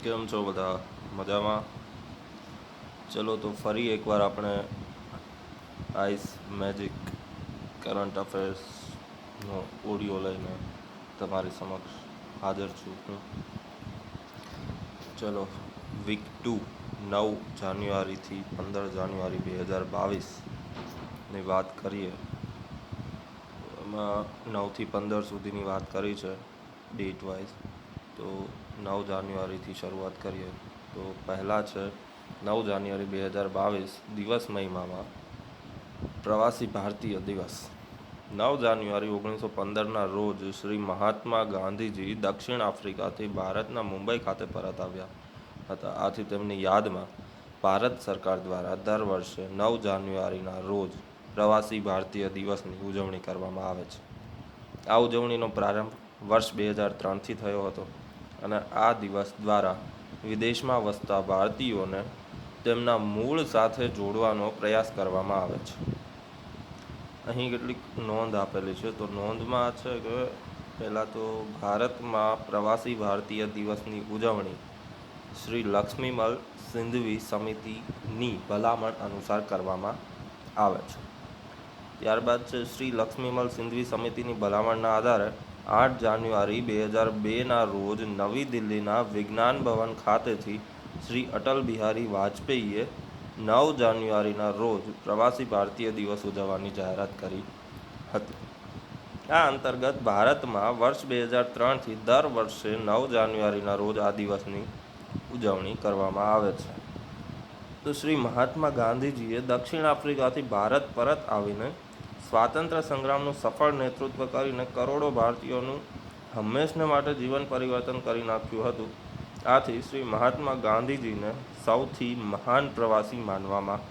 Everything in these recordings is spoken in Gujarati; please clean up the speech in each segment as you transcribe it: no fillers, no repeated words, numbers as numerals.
કેમ છો બધા? મજામાં? ચલો તો ફરી એકવાર આપણે આઈસ મેજિક કરંટ અફેર્સનો ઓડિયો લઈને તમારી સમક્ષ હાજર છું હું. ચલો, વીક 2 9 જાન્યુઆરીથી 15 જાન્યુઆરી 2022ની વાત કરીએ. એમાં 9થી 15 સુધીની વાત કરી છે ડેટ વાઇઝ. તો 9 જાન્યુઆરીથી શરૂઆત કરીએ. તો પહેલાં છે 9 જાન્યુઆરી 2022 દિવસ મહિમામાં પ્રવાસી ભારતીય દિવસ. 9 જાન્યુઆરી 1915ના રોજ શ્રી મહાત્મા ગાંધીજી દક્ષિણ આફ્રિકાથી ભારતના મુંબઈ ખાતે પરત આવ્યા હતા. આથી તેમની યાદમાં ભારત સરકાર દ્વારા દર વર્ષે 9 જાન્યુઆરીના રોજ પ્રવાસી ભારતીય દિવસની ઉજવણી કરવામાં આવે છે. આ ઉજવણીનો પ્રારંભ વર્ષ 2003થી થયો હતો અને આ દિવસ દ્વારા વિદેશમાં વસતા ભારતીયોને તેમના મૂળ સાથે જોડવાનો પ્રયાસ કરવામાં આવે છે. અહીં કેટલીક નોંધ આપેલી છે. તો નોંધમાં છે કે પહેલાં તો ભારતમાં પ્રવાસી ભારતીય દિવસની ઉજવણી શ્રી લક્ષ્મીમલ સિંધવી સમિતિની ભલામણ અનુસાર કરવામાં આવે છે. ત્યારબાદ છે શ્રી લક્ષ્મીમલ સિંધવી સમિતિની ભલામણના આધારે 8 જાન્યુઆરી 2002ના રોજ નવી દિલ્હીના વિજ્ઞાન ભવન ખાતેથી શ્રી અટલ બિહારી વાજપેયીએ 9 જાન્યુઆરીના રોજ પ્રવાસી ભારતીય દિવસ ઉજવવાની જાહેરાત કરી હતી. આ અંતર્ગત ભારતમાં વર્ષ 2003થી દર વર્ષે 9 જાન્યુઆરીના રોજ આ દિવસની ઉજવણી કરવામાં આવે છે. તો શ્રી મહાત્મા ગાંધીજીએ દક્ષિણ આફ્રિકાથી ભારત પરત આવીને સ્વાતંત્ર્ય સંગ્રામનું સફળ નેતૃત્વ કરીને કરોડો ભારતીયોનું હંમેશને માટે જીવન પરિવર્તન કરી નાખ્યું હતું. આથી શ્રી મહાત્મા ગાંધીજીને સૌથી મહાન પ્રવાસી માનવામાં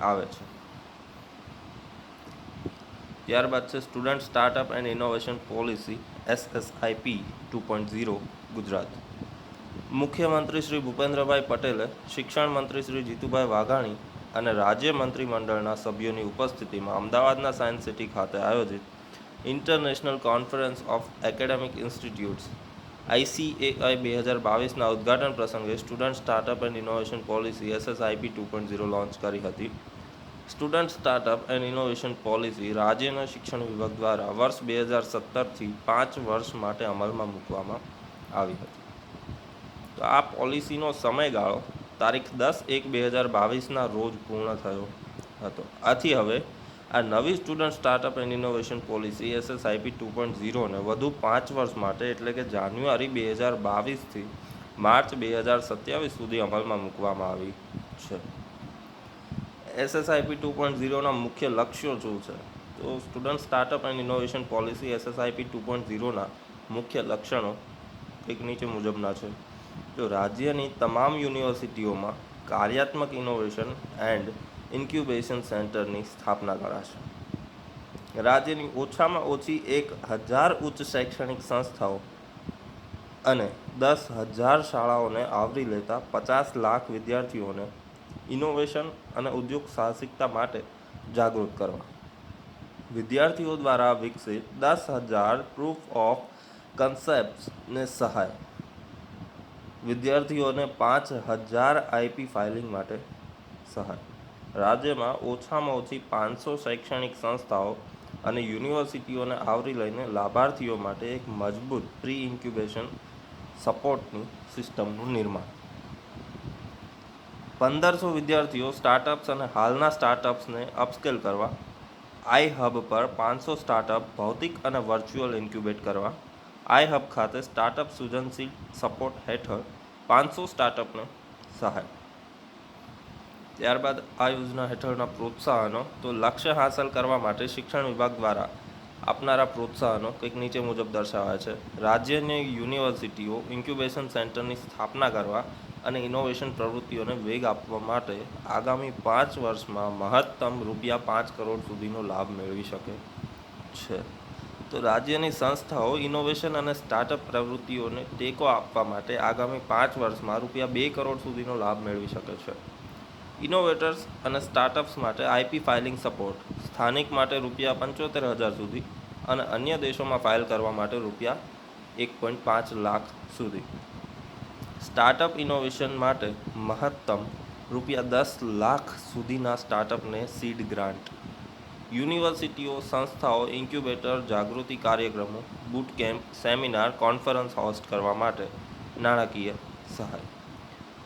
આવે છે. ત્યારબાદ છે student startup and innovation policy SSIP 2.0 Gujarat. મુખ્યમંત્રી શ્રી ભૂપેન્દ્રભાઈ પટેલે, શિક્ષણ મંત્રી શ્રી જીતુભાઈ વાઘાણી અને રાજ્ય મંત્રીમંડળના સભ્યોની ઉપસ્થિતિમાં અમદાવાદના સાયન્સ સિટી ખાતે આયોજિત international conference of academic institutes ICAI 2022ના ઉદ્ઘાટન પ્રસંગે student startup and innovation policy SSIP 2.0 launch કરી હતી. Student startup and innovation policy રાજ્યના શિક્ષણ વિભાગ દ્વારા વર્ષ 2017થી 5 વર્ષ માટે અમલમાં મૂકવામાં આવી હતી. તો આ પોલિસીનો સમયગાળો તારીખ 10/1/2022ના રોજ પૂર્ણ થયો હતો. આથી હવે આ નવી student startup and innovation policy SSIP 2.0ને વધુ 5 વર્ષ માટે એટલે કે જાન્યુઆરી 2022થી માર્ચ 2027 સુધી અમલમાં મૂકવામાં આવી છે. SSIP 2.0ના મુખ્ય લક્ષ્યો શું છે? તો student startup and innovation policy SSIP 2.0ના મુખ્ય લક્ષણો એક નીચે મુજબના છે. તો રાજ્યની તમામ યુનિવર્સિટીઓમાં કાર્યાત્મક ઇનોવેશન એન્ડ ઇન્ક્યુબેશન સેન્ટરની સ્થાપના કરાશે. રાજ્યની ઓછામાં ઓછી 1000 ઉચ્ચ શૈક્ષણિક સંસ્થાઓ અને 10,000 શાળાઓને આવરી લેતા 50 લાખ વિદ્યાર્થીઓને ઇનોવેશન અને ઉદ્યોગ સાહસિકતા માટે જાગૃત કરવા. વિદ્યાર્થીઓ દ્વારા વિકસિત 10,000 પ્રૂફ ઓફ કન્સેપ્ટ્સને સહાય. વિદ્યાર્થીઓને 5,000 IP ફાઇલિંગ માટે સહાય. રાજ્યમાં ઓછામાં ઓછી 500 શૈક્ષણિક સંસ્થાઓ અને યુનિવર્સિટીઓને આવરી લઈને લાભાર્થીઓ માટે એક મજબૂત પ્રી ઇન્ક્યુબેશન સપોર્ટની સિસ્ટમનું નિર્માણ. 1500 વિદ્યાર્થીઓ સ્ટાર્ટઅપ્સ અને હાલના સ્ટાર્ટઅપ્સને અપસ્કેલ કરવા. iHub પર 500 સ્ટાર્ટઅપ ભૌતિક અને વર્ચ્યુઅલ ઇન્ક્યુબેટ કરવા. iHub ખાતે સ્ટાર્ટઅપ સૃજનશીલ સપોર્ટ હેઠળ 500 સ્ટાર્ટઅપને સહાય. ત્યારબાદ આ યોજના હેઠળના પ્રોત્સાહનો. તો લક્ષ્ય હાંસલ કરવા માટે શિક્ષણ વિભાગ દ્વારા આપનારા પ્રોત્સાહનો કંઈક નીચે મુજબ દર્શાવાય છે. રાજ્યની યુનિવર્સિટીઓ ઇન્ક્યુબેશન સેન્ટરની સ્થાપના કરવા અને ઇનોવેશન પ્રવૃત્તિઓને વેગ આપવા માટે આગામી 5 વર્ષમાં મહત્તમ ₹5 કરોડ સુધીનો લાભ મેળવી શકે છે. તો રાજ્યની સંસ્થાઓ ઇનોવેશન અને સ્ટાર્ટઅપ પ્રવૃત્તિઓને ટેકો આપવા માટે આગામી 5 વર્ષમાં ₹2 કરોડ સુધીનો લાભ મેળવી શકે છે. ઇનોવેટર્સ અને સ્ટાર્ટઅપ્સ માટે IP ફાઇલિંગ સપોર્ટ સ્થાનિક માટે ₹75,000 સુધી અને અન્ય દેશોમાં ફાઇલ કરવા માટે ₹1.5 લાખ સુધી. સ્ટાર્ટઅપ ઇનોવેશન માટે મહત્તમ ₹10 લાખ સુધીના સ્ટાર્ટઅપને સીડ ગ્રાન્ટ. યુનિવર્સિટીઓ, સંસ્થાઓ ઇન્ક્યુબેટર, જાગૃતિ કાર્યક્રમો, boot camp, seminar, conference host કરવા માટે નાણાકીય સહાય.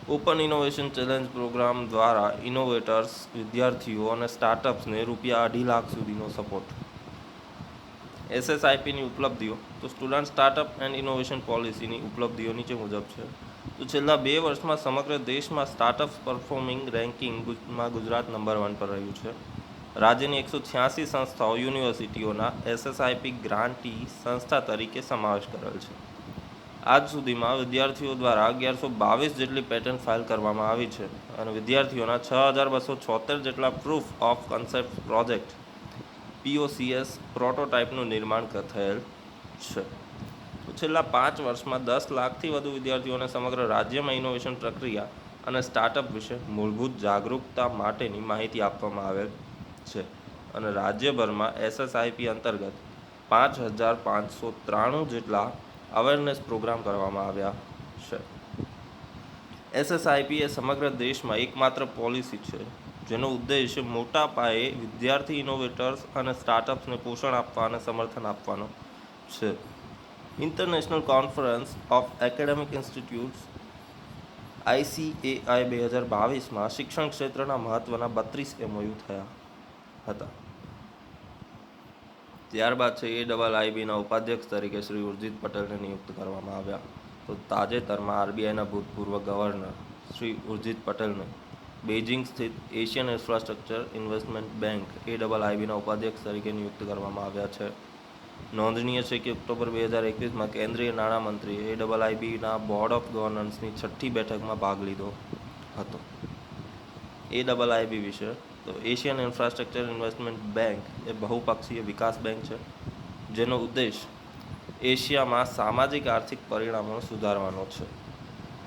ઓપન ઇનોવેશન ચેલેન્જ પ્રોગ્રામ દ્વારા ઇનોવેટર્સ, વિદ્યાર્થીઓ અને સ્ટાર્ટઅપ્સને ₹2.5 લાખ સુધીનો સપોર્ટ. SSIPની ઉપલબ્ધિઓ. તો સ્ટુડન્ટ સ્ટાર્ટઅપ એન્ડ ઇનોવેશન પોલિસીની ઉપલબ્ધિઓ નીચે મુજબ છે. તો છેલ્લા 2 વર્ષમાં સમગ્ર દેશમાં સ્ટાર્ટઅપ્સ પરફોર્મિંગ રેન્કિંગમાં ગુજરાત નંબર 1 પર રહ્યું છે. રાજ્યની 186 સંસ્થાઓ યુનિવર્સિટીઓના SSIP ગ્રાન્ટી સંસ્થા તરીકે સમાવેશ કરેલ છે. આજ સુધીમાં વિદ્યાર્થીઓ દ્વારા 1122 જેટલી પેટન્ટ ફાઇલ કરવામાં આવી છે અને વિદ્યાર્થીઓના 6276 જેટલા proof of concept project POCS પ્રોટોટાઇપનું નિર્માણ થયેલ છે. તો છેલ્લા 5 વર્ષમાં 10 લાખથી વધુ વિદ્યાર્થીઓને સમગ્ર રાજ્યમાં ઇનોવેશન પ્રક્રિયા અને સ્ટાર્ટઅપ વિશે મૂળભૂત જાગરૂકતા માટેની માહિતી આપવામાં આવેલ છે અને રાજ્યભરમાં SSIP અંતર્ગત 5593 જેટલા અવેરનેસ પ્રોગ્રામ કરવામાં આવ્યા છે. SSIP એ સમગ્ર દેશમાં એકમાત્ર પોલિસી છે જેનો ઉદ્દેશ્ય મોટા પાયે વિદ્યાર્થી ઇનોવેટર્સ અને સ્ટાર્ટઅપ્સને પોષણ આપવા અને સમર્થન આપવાનો છે. International conference of academic institutes ICAI 2022માં શિક્ષણ ક્ષેત્રના મહત્વના 32 MOU થયા હતા. ત્યારબાદ છે AIIBના ઉપાધ્યક્ષ તરીકે શ્રી ઉર્જિત પટેલને નિયુક્ત કરવામાં આવ્યા. તો તાજેતરમાં RBIના ભૂતપૂર્વ ગવર્નર શ્રી ઉર્જિત પટેલને બેઇજિંગ સ્થિત એશિયન ઇન્ફ્રાસ્ટ્રક્ચર ઇન્વેસ્ટમેન્ટ બેંક AIIBના ઉપાધ્યક્ષ તરીકે નિયુક્ત કરવામાં આવ્યા છે. નોંધનીય છે કે ઓક્ટોબર 2021માં કેન્દ્રીય નાણામંત્રીએ AIIBના બોર્ડ ઓફ ગવર્નન્સની 6ઠ્ઠી બેઠકમાં ભાગ લીધો હતો. AIIB વિશે તો એશિયન ઇન્ફ્રાસ્ટ્રક્ચર ઇન્વેસ્ટમેન્ટ બેંક એ બહુપક્ષીય વિકાસ બેંક છે જેનો ઉદ્દેશ એશિયામાં સામાજિક આર્થિક પરિણામો સુધારવાનો છે.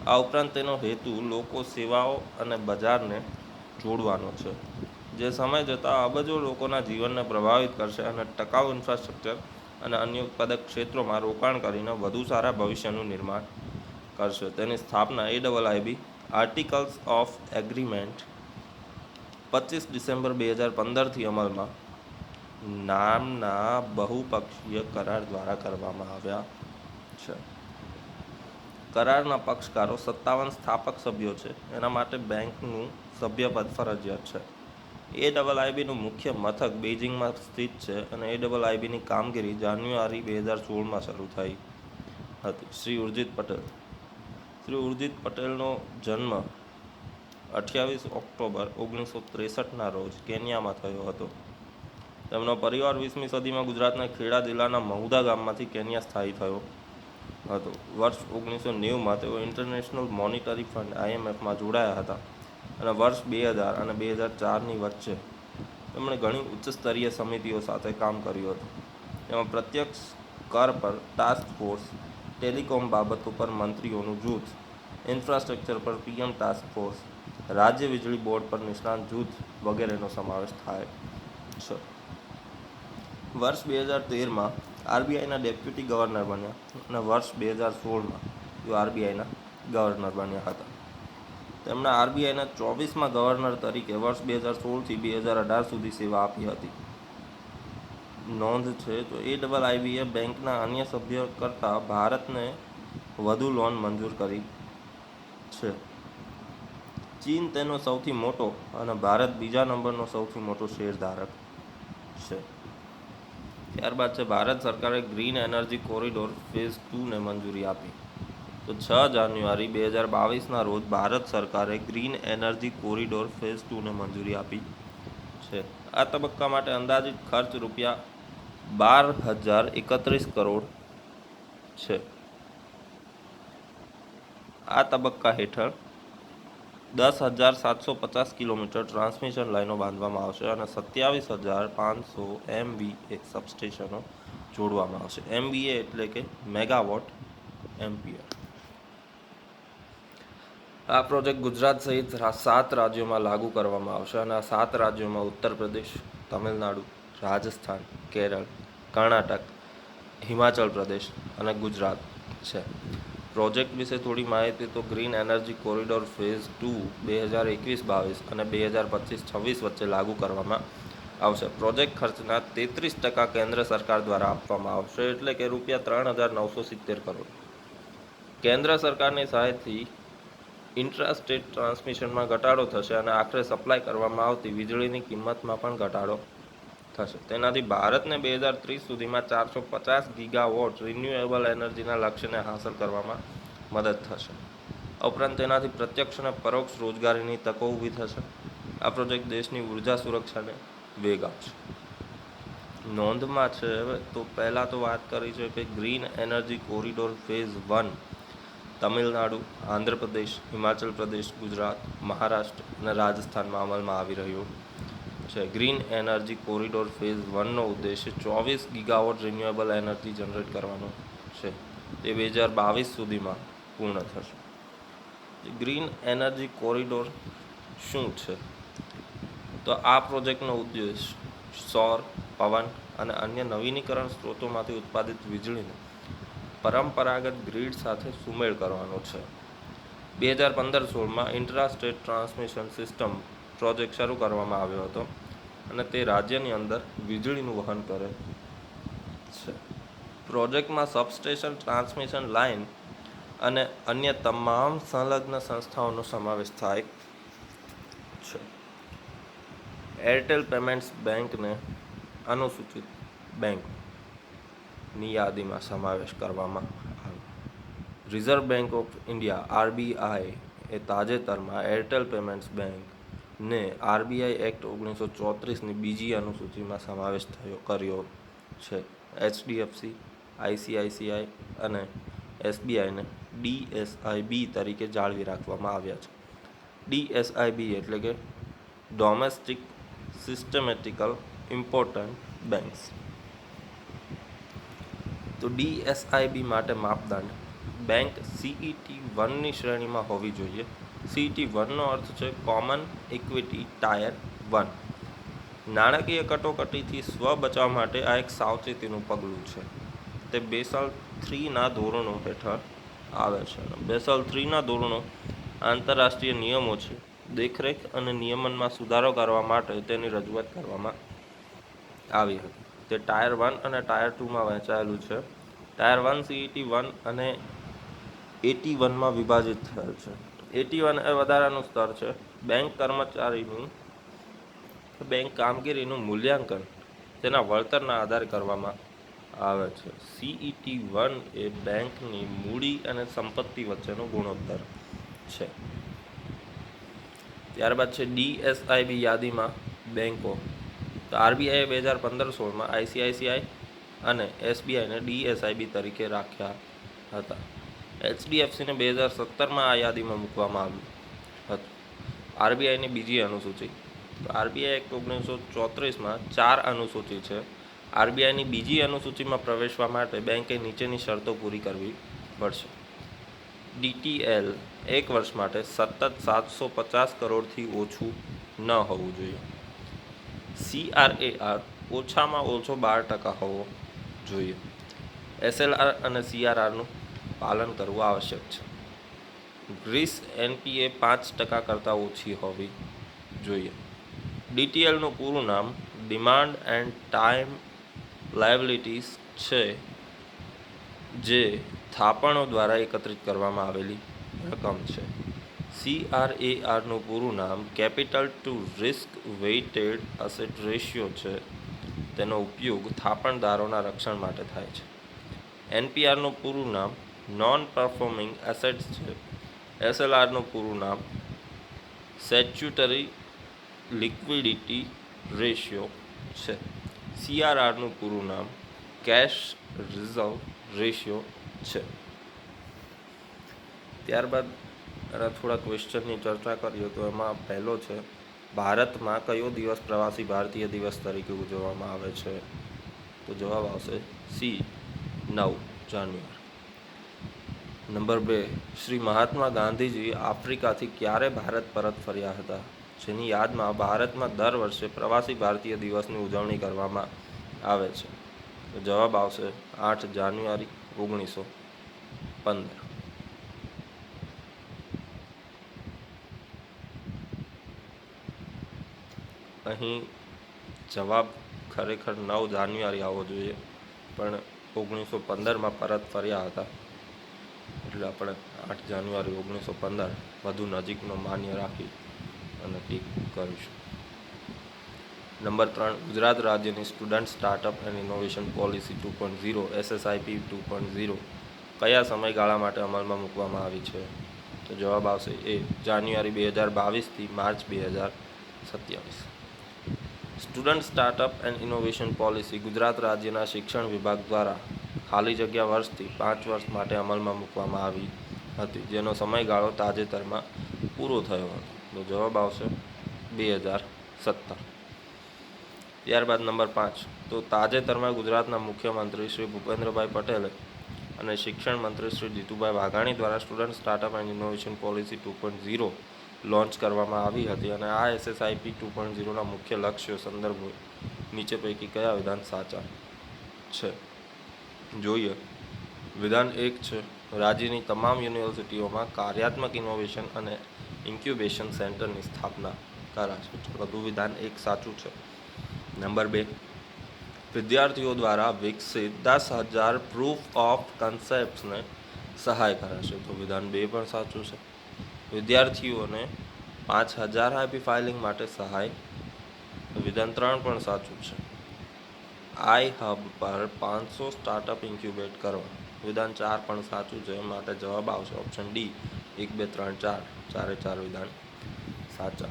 આ ઉપરાંત તેનો હેતુ લોકો, સેવાઓ અને બજારને જોડવાનો છે જે સમય જતાં અબજો લોકોના જીવનને પ્રભાવિત કરશે અને ટકાઉ ઇન્ફ્રાસ્ટ્રક્ચર અને અન્ય ઉત્પાદક ક્ષેત્રોમાં રોકાણ કરીને વધુ સારા ભવિષ્યનું નિર્માણ કરશે. તેની સ્થાપના AIIB articles of agreement 25 December 2015થી અમલમાં નામના બહુપક્ષીય કરાર દ્વારા કરવામાં આવ્યા છે. કરારના પક્ષકારો 57 સ્થાપક સભ્યો છે. એના માટે બેંકનું સભ્યપદ ફરજિયાત છે. AIIBનું મુખ્ય મથક બેઇજિંગમાં સ્થિત છે અને AIIBની કામગીરી જાન્યુઆરી 2016માં શરૂ થઈ હતી. શ્રી ઉર્જિત પટેલનો જન્મ 28 ઓક્ટોબર 1963ના રોજ કેન્યામાં થયો હતો. તેમનો પરિવાર 20મી સદીમાં ગુજરાતના ખેડા જિલ્લાના મહુધા ગામમાંથી કેન્યા સ્થાયી થયો હતો. વર્ષ 1990માં તેઓ ઇન્ટરનેશનલ મોનિટરી ફંડ IMFમાં જોડાયા હતા અને વર્ષ 2000 અને 2004ની વચ્ચે તેમણે ઘણી ઉચ્ચ સ્તરીય સમિતિઓ સાથે કામ કર્યું હતું. તેમાં પ્રત્યક્ષ કર પર ટાસ્ક ફોર્સ, ટેલિકોમ બાબતો પર મંત્રીઓનું જૂથ, ઇન્ફ્રાસ્ટ્રક્ચર પર PM ટાસ્ક ફોર્સ, રાજ્ય વીજળી બોર્ડ પર નિષ્ણાત જૂથ વગેરેનો સમાવેશ થાય છે. વર્ષ 2013માં RBIના ડેપ્યુટી ગવર્નર બન્યા અને વર્ષ 2016માં તેઓ RBIના ગવર્નર બન્યા હતા. તેમણે RBIના 24માં ગવર્નર તરીકે વર્ષ 2016થી 2018 સુધી સેવા આપી હતી. નોંધ છે તો AIIBએ બેંકના અન્ય સભ્ય કરતાં ભારતને વધુ લોન મંજૂર કરી છે. ચીન તેનો સૌથી મોટો અને ભારત બીજા નંબરનો સૌથી મોટો શેરધારક છે. ત્યારબાદ છે ભારત સરકારે ગ્રીન એનર્જી કોરિડોર ફેઝ 2ને મંજૂરી આપી. તો 6 જાન્યુઆરી 2022ના રોજ ભારત સરકારે ગ્રીન એનર્જી કોરિડોર ફેઝ 2ને મંજૂરી આપી છે. આ તબક્કા માટે અંદાજિત ખર્ચ ₹12,031 કરોડ છે. આ તબક્કા હેઠળ 10,750 કિલોમીટર ટ્રાન્સમિશન લાઇનો બાંધવામાં આવશે અને 27,500 MVA સબસ્ટેશનો જોડવામાં આવશે. MVA એટલે કે મેગાવોટ એમ્પિયર. આ પ્રોજેક્ટ ગુજરાત સહિત 7 રાજ્યોમાં લાગુ કરવામાં આવશે અને આ 7 રાજ્યોમાં ઉત્તર પ્રદેશ, તમિલનાડુ, રાજસ્થાન, કેરળ, કર્ણાટક, હિમાચલ પ્રદેશ અને ગુજરાત છે. પ્રોજેક્ટ વિશે થોડી માહિતી તો ગ્રીન એનર્જી કોરિડોર ફેઝ 2 2021-22 અને 2025-26 વચ્ચે લાગુ કરવામાં આવશે. પ્રોજેક્ટ ખર્ચના 33% કેન્દ્ર સરકાર દ્વારા આપવામાં આવશે, એટલે કે ₹3,970 કરોડ. કેન્દ્ર સરકારની સહાયથી ઇન્ટ્રાસ્ટેટ ટ્રાન્સમિશનમાં ઘટાડો થશે અને આખરે સપ્લાય કરવામાં આવતી વીજળીની કિંમતમાં પણ ઘટાડો થશે. તેનાથી ભારતને 2030 સુધીમાં 450 ગીગાવોટ રિન્યુએબલ એનર્જીના લક્ષ્યને હાંસલ કરવામાં મદદ થશે. ઉપરાંત તેનાથી પ્રત્યક્ષ અને પરોક્ષ રોજગારીની તકો ઊભી થશે. આ પ્રોજેક્ટ દેશની ઉર્જા સુરક્ષાને વેગ આપશે. નોંધમાં છે તો પહેલાં તો વાત કરી છે કે green energy corridor phase 1 Tamil Nadu, Andhra Pradesh, Himachal Pradesh, Gujarat, Maharashtra અને રાજસ્થાનમાં અમલમાં આવી રહ્યું છે. ગ્રીન એનર્જી કોરિડોર ફેઝ 1નો ઉદ્દેશ્ય 24 ગીગાવોટ રિન્યુએબલ એનર્જી જનરેટ કરવાનો છે. તે 2022 સુધીમાં પૂર્ણ થશે. ગ્રીન એનર્જી કોરિડોર શું છે? તો આ પ્રોજેક્ટનો ઉદ્દેશ સૌર, પવન અને અન્ય નવીનીકરણ સ્ત્રોતોમાંથી ઉત્પાદિત વીજળીને પરંપરાગત ગ્રીડ સાથે સુમેળ કરવાનો છે. 2015-16માં ઇન્ટ્રાસ્ટેટ ટ્રાન્સમિશન સિસ્ટમ પ્રોજેક્ટ શરૂ કરવામાં આવ્યો હતો અને તે રાજ્યની અંદર વીજળીનું વહન કરે છે. પ્રોજેક્ટમાં સબસ્ટેશન, ટ્રાન્સમિશન લાઇન અને અન્ય તમામ સંલગ્ન સંસ્થાઓનો સમાવેશ થાય છે. એરટેલ પેમેન્ટ્સ બેંકને અનુસૂચિત બેંકની યાદીમાં સમાવેશ કરવામાં આવ્યો. Reserve bank of India RBI એ તાજેતરમાં એરટેલ પેમેન્ટ્સ બેંકને RBI એક્ટ 1934ની બીજી અનુસૂચિમાં સમાવેશ કર્યો છે. HDFC, ICICI અને SBIને DSIB તરીકે જાળવી રાખવામાં આવ્યા છે. DSIB એટલે કે ડોમેસ્ટિક સિસ્ટમેટિકલ ઇમ્પોર્ટન્ટ બેંક્સ. તો DSIB માટે માપદંડ બેંક CET1ની શ્રેણીમાં હોવી જોઈએ. CET1નો અર્થ છે કોમન ઇક્વિટી ટાયર 1. નાણાકીય કટોકટીથી સ્વ બચાવ માટે આ એક સાવચેતીનું પગલું છે. તે બેસલ 3ના ધોરણો હેઠળ આવે છે. બેસલ 3ના ધોરણો આંતરરાષ્ટ્રીય નિયમો છે. દેખરેખ અને નિયમનમાં સુધારો કરવા માટે તેની રજૂઆત કરવામાં આવી હતી. તે ટાયર 1 અને ટાયર 2માં વહેંચાયેલું છે. ટાયર 1 CET1 અને AT1માં વિભાજિત થયેલ છે. AT1 એ વધારાનું સ્તર છે. બેંક કામગીરીનું મૂલ્યાંકન તેના વળતરના આધારે કરવામાં આવે છે. CET1 એ બેંકની મૂડી અને સંપત્તિ વચ્ચેનો ગુણોત્તર છે. ત્યારબાદ છે DSIB યાદીમાં બેંકો. તો RBI 2015-16માં ICICI અને SBIને DSIB તરીકે રાખ્યા હતા. HDFCને 2017માં આ યાદીમાં મૂકવામાં આવ્યું હતું. RBIની બીજી અનુસૂચિ. તો RBI એક્ટ 1934માં 4 અનુસૂચિ છે. RBIની બીજી અનુસૂચિમાં પ્રવેશવા માટે બેંકે નીચેની શરતો પૂરી કરવી પડશે. DTL 1 વર્ષ માટે સતત 750 કરોડથી ઓછું ન હોવું જોઈએ. CRAR ઓછામાં ઓછો 12% હોવો જોઈએ. SLR અને CRRનું પાલન કરવું આવશ્યક છે. ગ્રીસ NPA 5% કરતાં ઓછી હોવી જોઈએ. DTLનું પૂરું નામ ડિમાન્ડ એન્ડ ટાઈમ લાયબિલિટીઝ છે, જે થાપણો દ્વારા એકત્રિત કરવામાં આવેલી રકમ છે. CRARનું પૂરું નામ capital to risk weighted asset ratio છે. તેનો ઉપયોગ થાપણદારોના રક્ષણ માટે થાય છે. NPRનું પૂરું નામ નોન પરફોર્મિંગ એસેટ્સ છે. SLRનું પૂરું નામ સ્ટેચ્યુટરી લિક્વિડિટી રેશિયો છે. CRRનું પૂરું નામ કેશ રિઝર્વ રેશિયો છે. ત્યારબાદ થોડા ક્વેશ્ચનની ચર્ચા કરીએ તો એમાં પહેલો છે, ભારતમાં કયો દિવસ પ્રવાસી ભારતીય દિવસ તરીકે ઉજવવામાં આવે છે? તો જવાબ આવશે C, 9 જાન્યુઆરી. નંબર 2, શ્રી મહાત્મા ગાંધીજી આફ્રિકાથી ક્યારે ભારત પરત ફર્યા હતા? જેની યાદમાં ભારતમાં દર વર્ષે પ્રવાસી ભારતીય દિવસની ઉજવણી કરવામાં આવે છે. તો જવાબ આવશે 8 જાન્યુઆરી 1915. અહીં જવાબ ખરેખર 9 જાન્યુઆરી આવવો જોઈએ, પણ 1915માં પરત ફર્યા હતા, એટલે આપણે 8 જાન્યુઆરી 1915 વધુ નજીકનો માન્ય રાખી અને ટીક કરીશું. નંબર 3, ગુજરાત રાજ્યની student startup and innovation policy 2.0 SSIP 2.0 કયા સમયગાળા માટે અમલમાં મૂકવામાં આવી છે? તો જવાબ આવશે એ, જાન્યુઆરી 2022થી March 2027. Student startup and innovation policy Gujarat રાજ્યના શિક્ષણ વિભાગ દ્વારા ખાલી જગ્યા વર્ષથી 5 વર્ષ માટે અમલમાં મૂકવામાં આવી હતી, જેનો સમયગાળો તાજેતરમાં પૂરો થયો હતો. તો જવાબ આવશે 2017. ત્યારબાદ નંબર 5, તો તાજેતરમાં ગુજરાતના મુખ્યમંત્રી શ્રી ભૂપેન્દ્રભાઈ પટેલે અને શિક્ષણ મંત્રી શ્રી જીતુભાઈ વાઘાણી દ્વારા student startup and innovation policy 2.0 launch કરવામાં આવી હતી, અને આ SSIP 2.0ના મુખ્ય લક્ષ્યો સંદર્ભો નીચે પૈકી કયા વિધાન સાચા છે? જોઈએ. વિધાન 1 છે, રાજ્યની તમામ યુનિવર્સિટીઓમાં કાર્યાત્મક ઇનોવેશન અને ઇન્ક્યુબેશન સેન્ટરની સ્થાપના કરાશે. બધું વિધાન 1 સાચું છે. નંબર 2, વિદ્યાર્થીઓ દ્વારા વિકસિત 10,000 પ્રૂફ ઓફ કન્સેપ્ટ્સને સહાય કરાશે. તો વિધાન 2 પણ સાચું છે. વિદ્યાર્થીઓને 5,000 IP ફાઇલિંગ માટે સહાય. વિધાન 3 પણ સાચું છે. iHub પર 500 સ્ટાર્ટઅપ ઇન્ક્યુબેટ કરવા. વિધાન 4 પણ સાચું છે, માટે જવાબ આવશે ઓપ્શન ડી, 1, 2, 3, 4, 4 વિધાન સાચા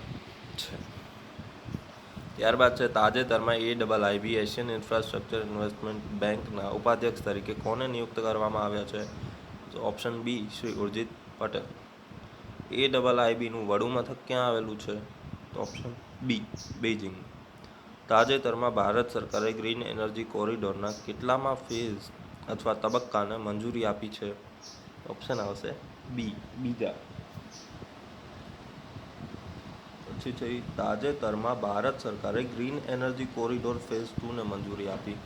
છે. ત્યારબાદ છે, તાજેતરમાં AIIB એશિયન ઇન્ફ્રાસ્ટ્રક્ચર ઇન્વેસ્ટમેન્ટ બેંકના ઉપાધ્યક્ષ તરીકે કોને નિયુક્ત કરવામાં આવ્યા છે? તો ઓપ્શન બી, શ્રી ઉર્જિત પટેલ. AIIBનું વડુ મથક ક્યાં આવેલું છે? તો ઓપ્શન બી, બેઇજિંગ. તાજેતરમાં ભારત સરકારે ગ્રીન એનર્જી કોરિડોરના કેટલામાં ફેઝ અથવા તબક્કાને મંજૂરી આપી છે? ઓપ્શન આવશે બી, બીજા. પછી છે, તાજેતરમાં ભારત સરકારે ગ્રીન એનર્જી કોરિડોર ફેઝ 2ને મંજૂરી આપી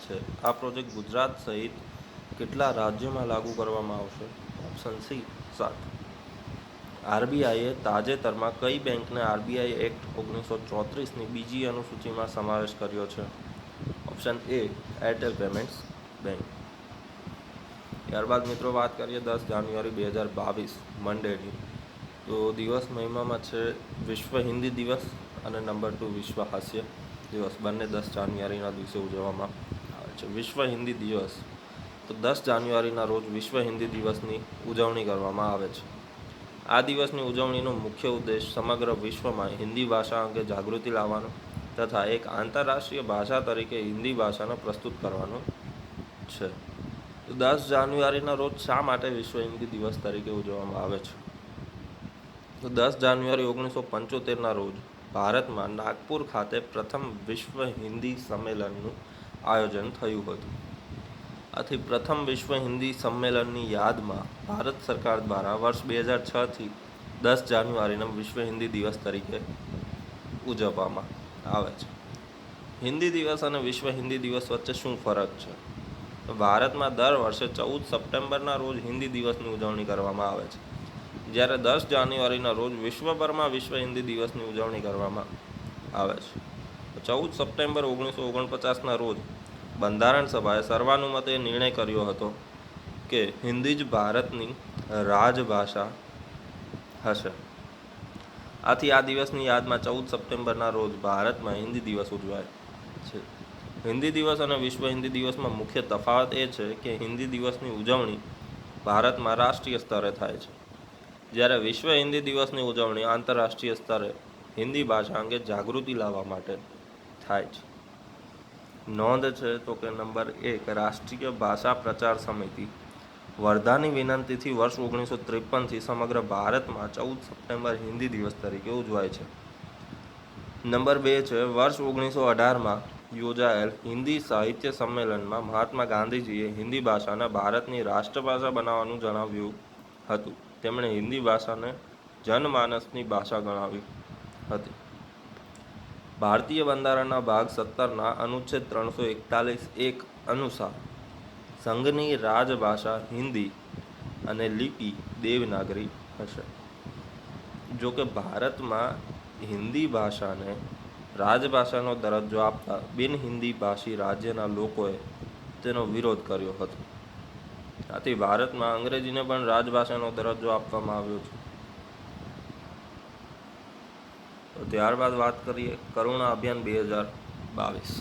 છે. આ પ્રોજેક્ટ ગુજરાત સહિત કેટલા રાજ્યોમાં લાગુ કરવામાં આવશે? Option C, 7. RBIએ તાજેતરમાં કઈ બેંકને RBI એક્ટ 1934ની બીજી અનુસૂચિમાં સમાવેશ કર્યો છે? Option A, Airtel payments bank. ત્યારબાદ મિત્રો વાત કરીએ 10 જાન્યુઆરી 2022 મંડેની. તો દિવસ મહિમામાં છે વિશ્વ હિન્દી દિવસ અને નંબર 2 વિશ્વ હાસ્ય દિવસ. બંને 10 જાન્યુઆરીના દિવસે ઉજવવામાં આવે છે. વિશ્વ હિન્દી દિવસ, તો 10 જાન્યુઆરીના રોજ વિશ્વ હિન્દી દિવસની ઉજવણી કરવામાં આવે છે. આ દિવસની ઉજવણીનો મુખ્ય ઉદ્દેશ સમગ્ર વિશ્વમાં હિન્દી ભાષા અંગે જાગૃતિ લાવવાનો તથા એક આંતરરાષ્ટ્રીય ભાષા તરીકે હિન્દી ભાષાને પ્રસ્તુત કરવાનો છે. તો 10 જાન્યુઆરીના રોજ શા માટે વિશ્વ હિન્દી દિવસ તરીકે ઉજવવામાં આવે છે? તો 10 જાન્યુઆરી 1975ના રોજ ભારતમાં નાગપુર ખાતે પ્રથમ વિશ્વ હિન્દી સંમેલનનું આયોજન થયું હતું. આથી પ્રથમ વિશ્વ હિન્દી સંમેલનની યાદમાં ભારત સરકાર દ્વારા વર્ષ 2006થી 10 જાન્યુઆરીને વિશ્વ હિન્દી દિવસ તરીકે ઉજવવામાં આવે છે. હિન્દી દિવસ અને વિશ્વ હિન્દી દિવસ વચ્ચે શું ફરક છે? તો ભારતમાં દર વર્ષે 14 સપ્ટેમ્બરના રોજ હિન્દી દિવસની ઉજવણી કરવામાં આવે છે, જ્યારે 10 જાન્યુઆરીના રોજ વિશ્વભરમાં વિશ્વ હિન્દી દિવસની ઉજવણી કરવામાં આવે છે. 14 સપ્ટેમ્બર 1949ના રોજ બંધારણ સભાએ સર્વાનુમતે નિર્ણય કર્યો હતો કે હિન્દી જ ભારતની રાજભાષા હશે. આથી આ દિવસની યાદમાં 14 સપ્ટેમ્બરના રોજ ભારતમાં હિન્દી દિવસ ઉજવાય છે. હિન્દી દિવસ અને વિશ્વ હિન્દી દિવસમાં મુખ્ય તફાવત એ છે કે હિન્દી દિવસની ઉજવણી ભારતમાં રાષ્ટ્રીય સ્તરે થાય છે, જ્યારે વિશ્વ હિન્દી દિવસની ઉજવણી આંતરરાષ્ટ્રીય સ્તરે હિન્દી ભાષા અંગે જાગૃતિ લાવવા માટે થાય છે. નોંધ છે તો કે નંબર 1, રાષ્ટ્રીય ભાષા પ્રચાર સમિતિ વર્ધાની વિનંતીથી વર્ષ 1953થી સમગ્ર ભારતમાં 14 સપ્ટેમ્બર હિન્દી દિવસ તરીકે ઉજવાય છે. નંબર 2 છે, વર્ષ 1918માં યોજાયેલ હિન્દી સાહિત્ય સંમેલનમાં મહાત્મા ગાંધીજીએ હિન્દી ભાષાને ભારતની રાષ્ટ્રભાષા બનાવવાનું જણાવ્યું હતું. તેમણે હિન્દી ભાષાને જનમાનસની ભાષા ગણાવી હતી. ભારતીય બંધારણના ભાગ 17ના અનુચ્છેદ 341(1) અનુસાર સંઘની રાજભાષા હિન્દી અને લિપિ દેવનાગરી હશે. જો કે ભારતમાં હિન્દી ભાષાને રાજભાષાનો દરજ્જો આપતા બિન હિન્દી ભાષી રાજ્યના લોકોએ તેનો વિરોધ કર્યો હતો. આથી ભારતમાં અંગ્રેજીને પણ રાજભાષાનો દરજ્જો આપવામાં આવ્યો છે. તો ત્યારબાદ વાત કરીએ કરુણા અભિયાન 2022.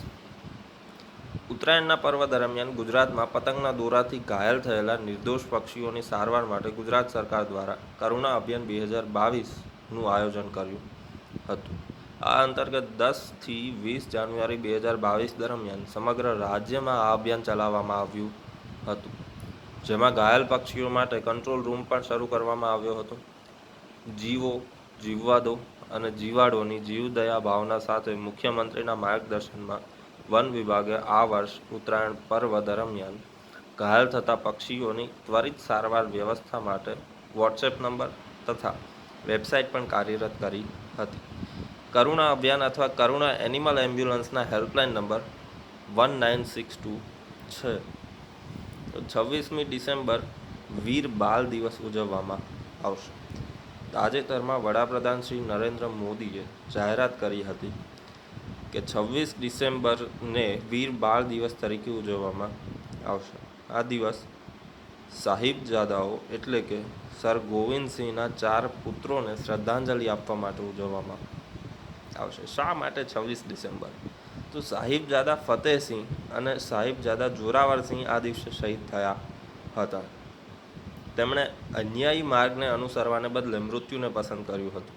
ઉત્તરાયણના પર્વ દરમિયાન ગુજરાતમાં પતંગના દોરાથી ઘાયલ થયેલા નિર્દોષ પક્ષીઓની સારવાર માટે ગુજરાત સરકાર દ્વારા કરુણા અભિયાન 2022નું આયોજન કર્યું હતું. આ અંતર્ગત 10થી 20 જાન્યુઆરી 2022 દરમિયાન સમગ્ર રાજ્યમાં આ અભિયાન ચલાવવામાં આવ્યું હતું, જેમાં ઘાયલ પક્ષીઓ માટે કંટ્રોલ રૂમ પણ શરૂ કરવામાં આવ્યો હતો. જીવો જીવવા દો અને જીવાડોની જીવદયા ભાવના સાથે મુખ્યમંત્રીના માર્ગદર્શનમાં વન વિભાગે આ વર્ષ ઉત્તરાયણ પર્વ દરમિયાન ઘાયલ થતા પક્ષીઓની ત્વરિત સારવાર વ્યવસ્થા માટે વોટ્સએપ નંબર તથા વેબસાઇટ પણ કાર્યરત કરી હતી. કરુણા અભિયાન અથવા કરુણા એનિમલ એમ્બ્યુલન્સના હેલ્પલાઇન નંબર 1962 છે. તો 26મી ડિસેમ્બર વીર બાલ દિવસ ઉજવવામાં આવશે. તાજેતરમાં વડાપ્રધાન શ્રી નરેન્દ્ર મોદીએ જાહેરાત કરી હતી કે 26 ડિસેમ્બરને વીર બાળ દિવસ તરીકે ઉજવવામાં આવશે. આ દિવસ સાહિબજાદાઓ એટલે કે સર ગોવિંદસિંહના 4 પુત્રોને શ્રદ્ધાંજલિ આપવા માટે ઉજવવામાં આવશે. શા માટે 26 ડિસેમ્બર? તો સાહિબજાદા ફતેહસિંહ અને સાહિબજાદા જોરાવરસિંહ આ દિવસે શહીદ થયા હતા. તેમણે અન્યાયી માર્ગને અનુસરવાને બદલે મૃત્યુને પસંદ કર્યું હતું.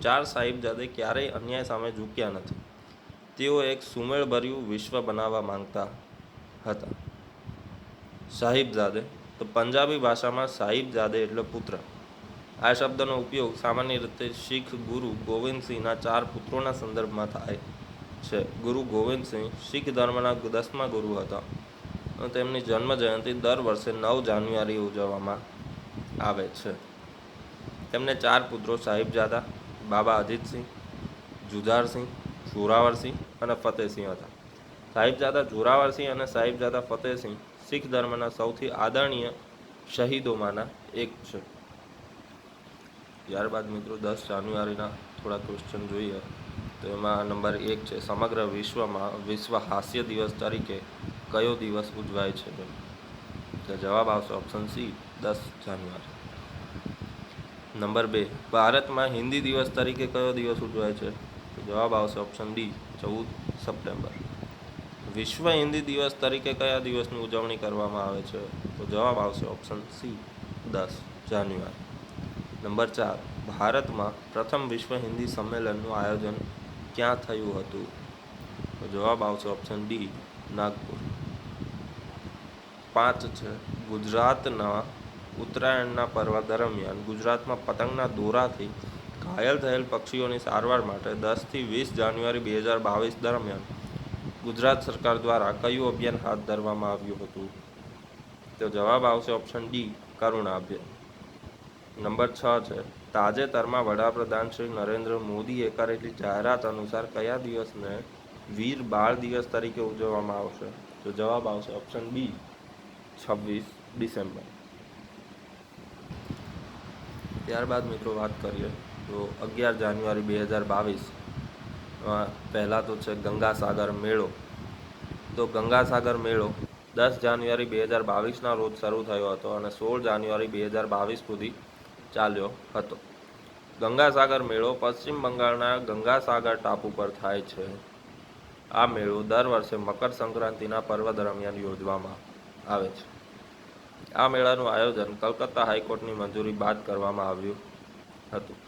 4 સાહિબજાદે ક્યારેય અન્યાય સામે ઝૂક્યા નથી. તેઓ એક સુમેળભર્યું વિશ્વ બનાવવા માંગતા હતા. સાહિબજાદે તો પંજાબી ભાષામાં સાહિબજાદે એટલે પુત્ર. આ શબ્દનો ઉપયોગ સામાન્ય રીતે શીખ ગુરુ ગોવિંદસિંહના 4 પુત્રોના સંદર્ભમાં થાય છે. ગુરુ ગોવિંદસિંહ શીખ ધર્મના 10મા ગુરુ હતા. તેમની જન્મ જયંતિ દર વર્ષે 9 જાન્યુઆરી ઉજવવામાં આવે છે. તેમને 4 પુત્રો સાહિબજાદા બાબા અજીતસિંહ, જુઝારસિંહ, જોરાવરસિંહ અને ફતેહસિંહ હતા. સાહિબજાદા જોરાવરસિંહ અને સાહિબજાદા ફતેહસિંહ શીખ ધર્મના સૌથી આદરણીય શહીદોમાંના એક છે. ત્યારબાદ મિત્રો 10 જાન્યુઆરીના થોડા ક્વેશ્ચન જોઈએ. તો એમાં નંબર 1 છે, સમગ્ર વિશ્વમાં વિશ્વ હાસ્ય દિવસ તરીકે કયો દિવસ ઉજવાય છે? તો જવાબ આવશે ઓપ્શન સી, 10 જાન્યુઆરી. નંબર 2, ભારતમાં હિન્દી દિવસ તરીકે કયો દિવસ ઉજવાય છે? તો જવાબ આવશે ઓપ્શન ડી, 14 સપ્ટેમ્બર. વિશ્વ હિન્દી દિવસ તરીકે કયા દિવસની ઉજવણી કરવામાં આવે છે? તો જવાબ આવશે ઓપ્શન સી, 10 જાન્યુઆરી. નંબર 4, ભારતમાં પ્રથમ વિશ્વ હિન્દી સંમેલનનું આયોજન ક્યાં થયું હતું? તો જવાબ આવશે ઓપ્શન ડી, નાગપુર. 5 છે, ગુજરાતના ઉત્તરાયણના પર્વ દરમિયાન ગુજરાતમાં પતંગના દોરાથી ઘાયલ થયેલ પક્ષીઓની સારવાર માટે 10થી 20 જાન્યુઆરી 2022 દરમિયાન ગુજરાત સરકાર દ્વારા કયું અભિયાન હાથ ધરવામાં આવ્યું હતું? તો જવાબ આવશે ઓપ્શન ડી, કરુણા અભિયાન. નંબર 6 છે, તાજેતરમાં વડાપ્રધાન શ્રી નરેન્દ્ર મોદીએ કરેલી જાહેરાત અનુસાર કયા દિવસને વીર બાળ દિવસ તરીકે ઉજવવામાં આવશે? તો જવાબ આવશે ઓપ્શન બી, 26 ડિસેમ્બર. ત્યારબાદ મિત્રો વાત કરીએ તો 11 જાન્યુઆરી 2022 પહેલાં તો છે ગંગાસાગર મેળો. તો ગંગાસાગર મેળો 10 જાન્યુઆરી 2022ના રોજ શરૂ થયો હતો અને 16 જાન્યુઆરી 2022 સુધી ચાલ્યો હતો. ગંગાસાગર મેળો પશ્ચિમ બંગાળના ગંગાસાગર ટાપુ પર થાય છે. આ મેળો દર વર્ષે મકર સંક્રાંતિના પર્વ દરમિયાન યોજવામાં આવે છે. આ મેળાનું આયોજન કલકત્તા હાઈકોર્ટની મંજૂરી બાદ કરવામાં આવ્યું હતું.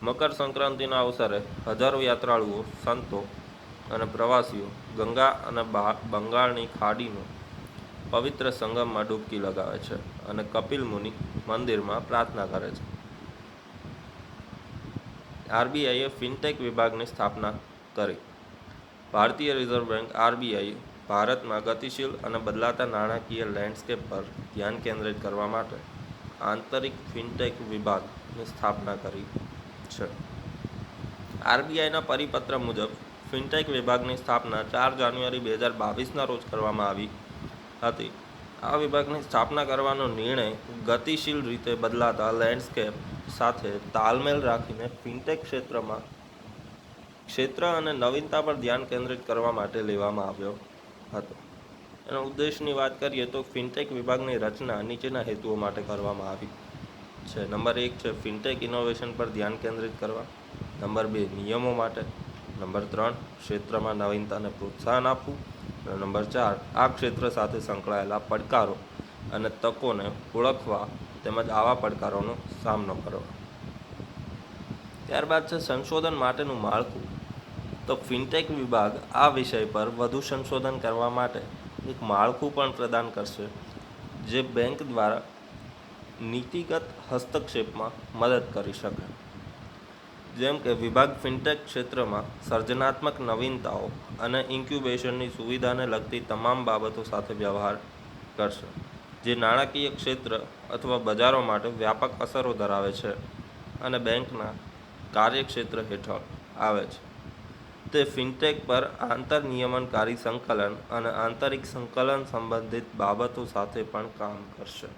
મકર સંક્રાંતિના અવસરે હજારો યાત્રાળુઓ, સંતો અને પ્રવાસીઓ ગંગા અને બંગાળની ખાડીનો પવિત્ર સંગમમાં ડૂબકી લગાવે છે અને કપિલ મુનિ મંદિરમાં પ્રાર્થના કરે છે. આરબીઆઈએ ફિનટેક વિભાગની સ્થાપના કરી. ભારતીય રિઝર્વ બેંક આરબીઆઈએ ભારતમાં ગતિશીલ અને બદલાતા નાણાકીય લેન્ડસ્કેપ પર ધ્યાન કેન્દ્રિત કરવા માટે આંતરિક ફિનટેક વિભાગની સ્થાપના કરી છે. આરબીઆઈના પરિપત્ર મુજબ ફિનટેક વિભાગની સ્થાપના 4 જાન્યુઆરી 2022ના રોજ કરવામાં આવી હતી. આ વિભાગની સ્થાપના કરવાનો નિર્ણય ગતિશીલ રીતે બદલાતા લેન્ડસ્કેપ સાથે તાલમેલ રાખીને ફિનટેક ક્ષેત્ર અને નવીનતા પર ધ્યાન કેન્દ્રિત કરવા માટે લેવામાં આવ્યો હતો. એના ઉદ્દેશની વાત કરીએ તો ફિનટેક વિભાગની રચના નીચેના હેતુઓ માટે કરવામાં આવી છે. નંબર 1 છે ફિનટેક ઇનોવેશન પર ધ્યાન કેન્દ્રિત કરવા. નંબર 2 નિયમો માટે. નંબર 3 ક્ષેત્રમાં નવીનતાને પ્રોત્સાહન આપવું. અને નંબર 4 આ ક્ષેત્ર સાથે સંકળાયેલા પડકારો અને તકોને ઓળખવા તેમજ આવા પડકારોનો સામનો કરવા. ત્યારબાદ છે સંશોધન માટેનું માળખું. તો ફિનટેક વિભાગ આ વિષય પર વધુ સંશોધન કરવા માટે એક માળખું પણ પ્રદાન કરશે, જે બેંક દ્વારા નીતિગત હસ્તક્ષેપમાં મદદ કરી શકે. જેમ કે વિભાગ ફિનટેક ક્ષેત્રમાં સર્જનાત્મક નવીનતાઓ અને ઇન્ક્યુબેશનની સુવિધાને લગતી તમામ બાબતો સાથે વ્યવહાર કરશે, જે નાણાકીય ક્ષેત્ર અથવા બજારો માટે વ્યાપક અસરો ધરાવે છે અને બેંકના કાર્યક્ષેત્ર હેઠળ આવે છે. તે ફિનટેક પર આંતરનિયમનકારી સંકલન અને આંતરિક સંકલન સંબંધિત બાબતો સાથે પણ કામ કરશે.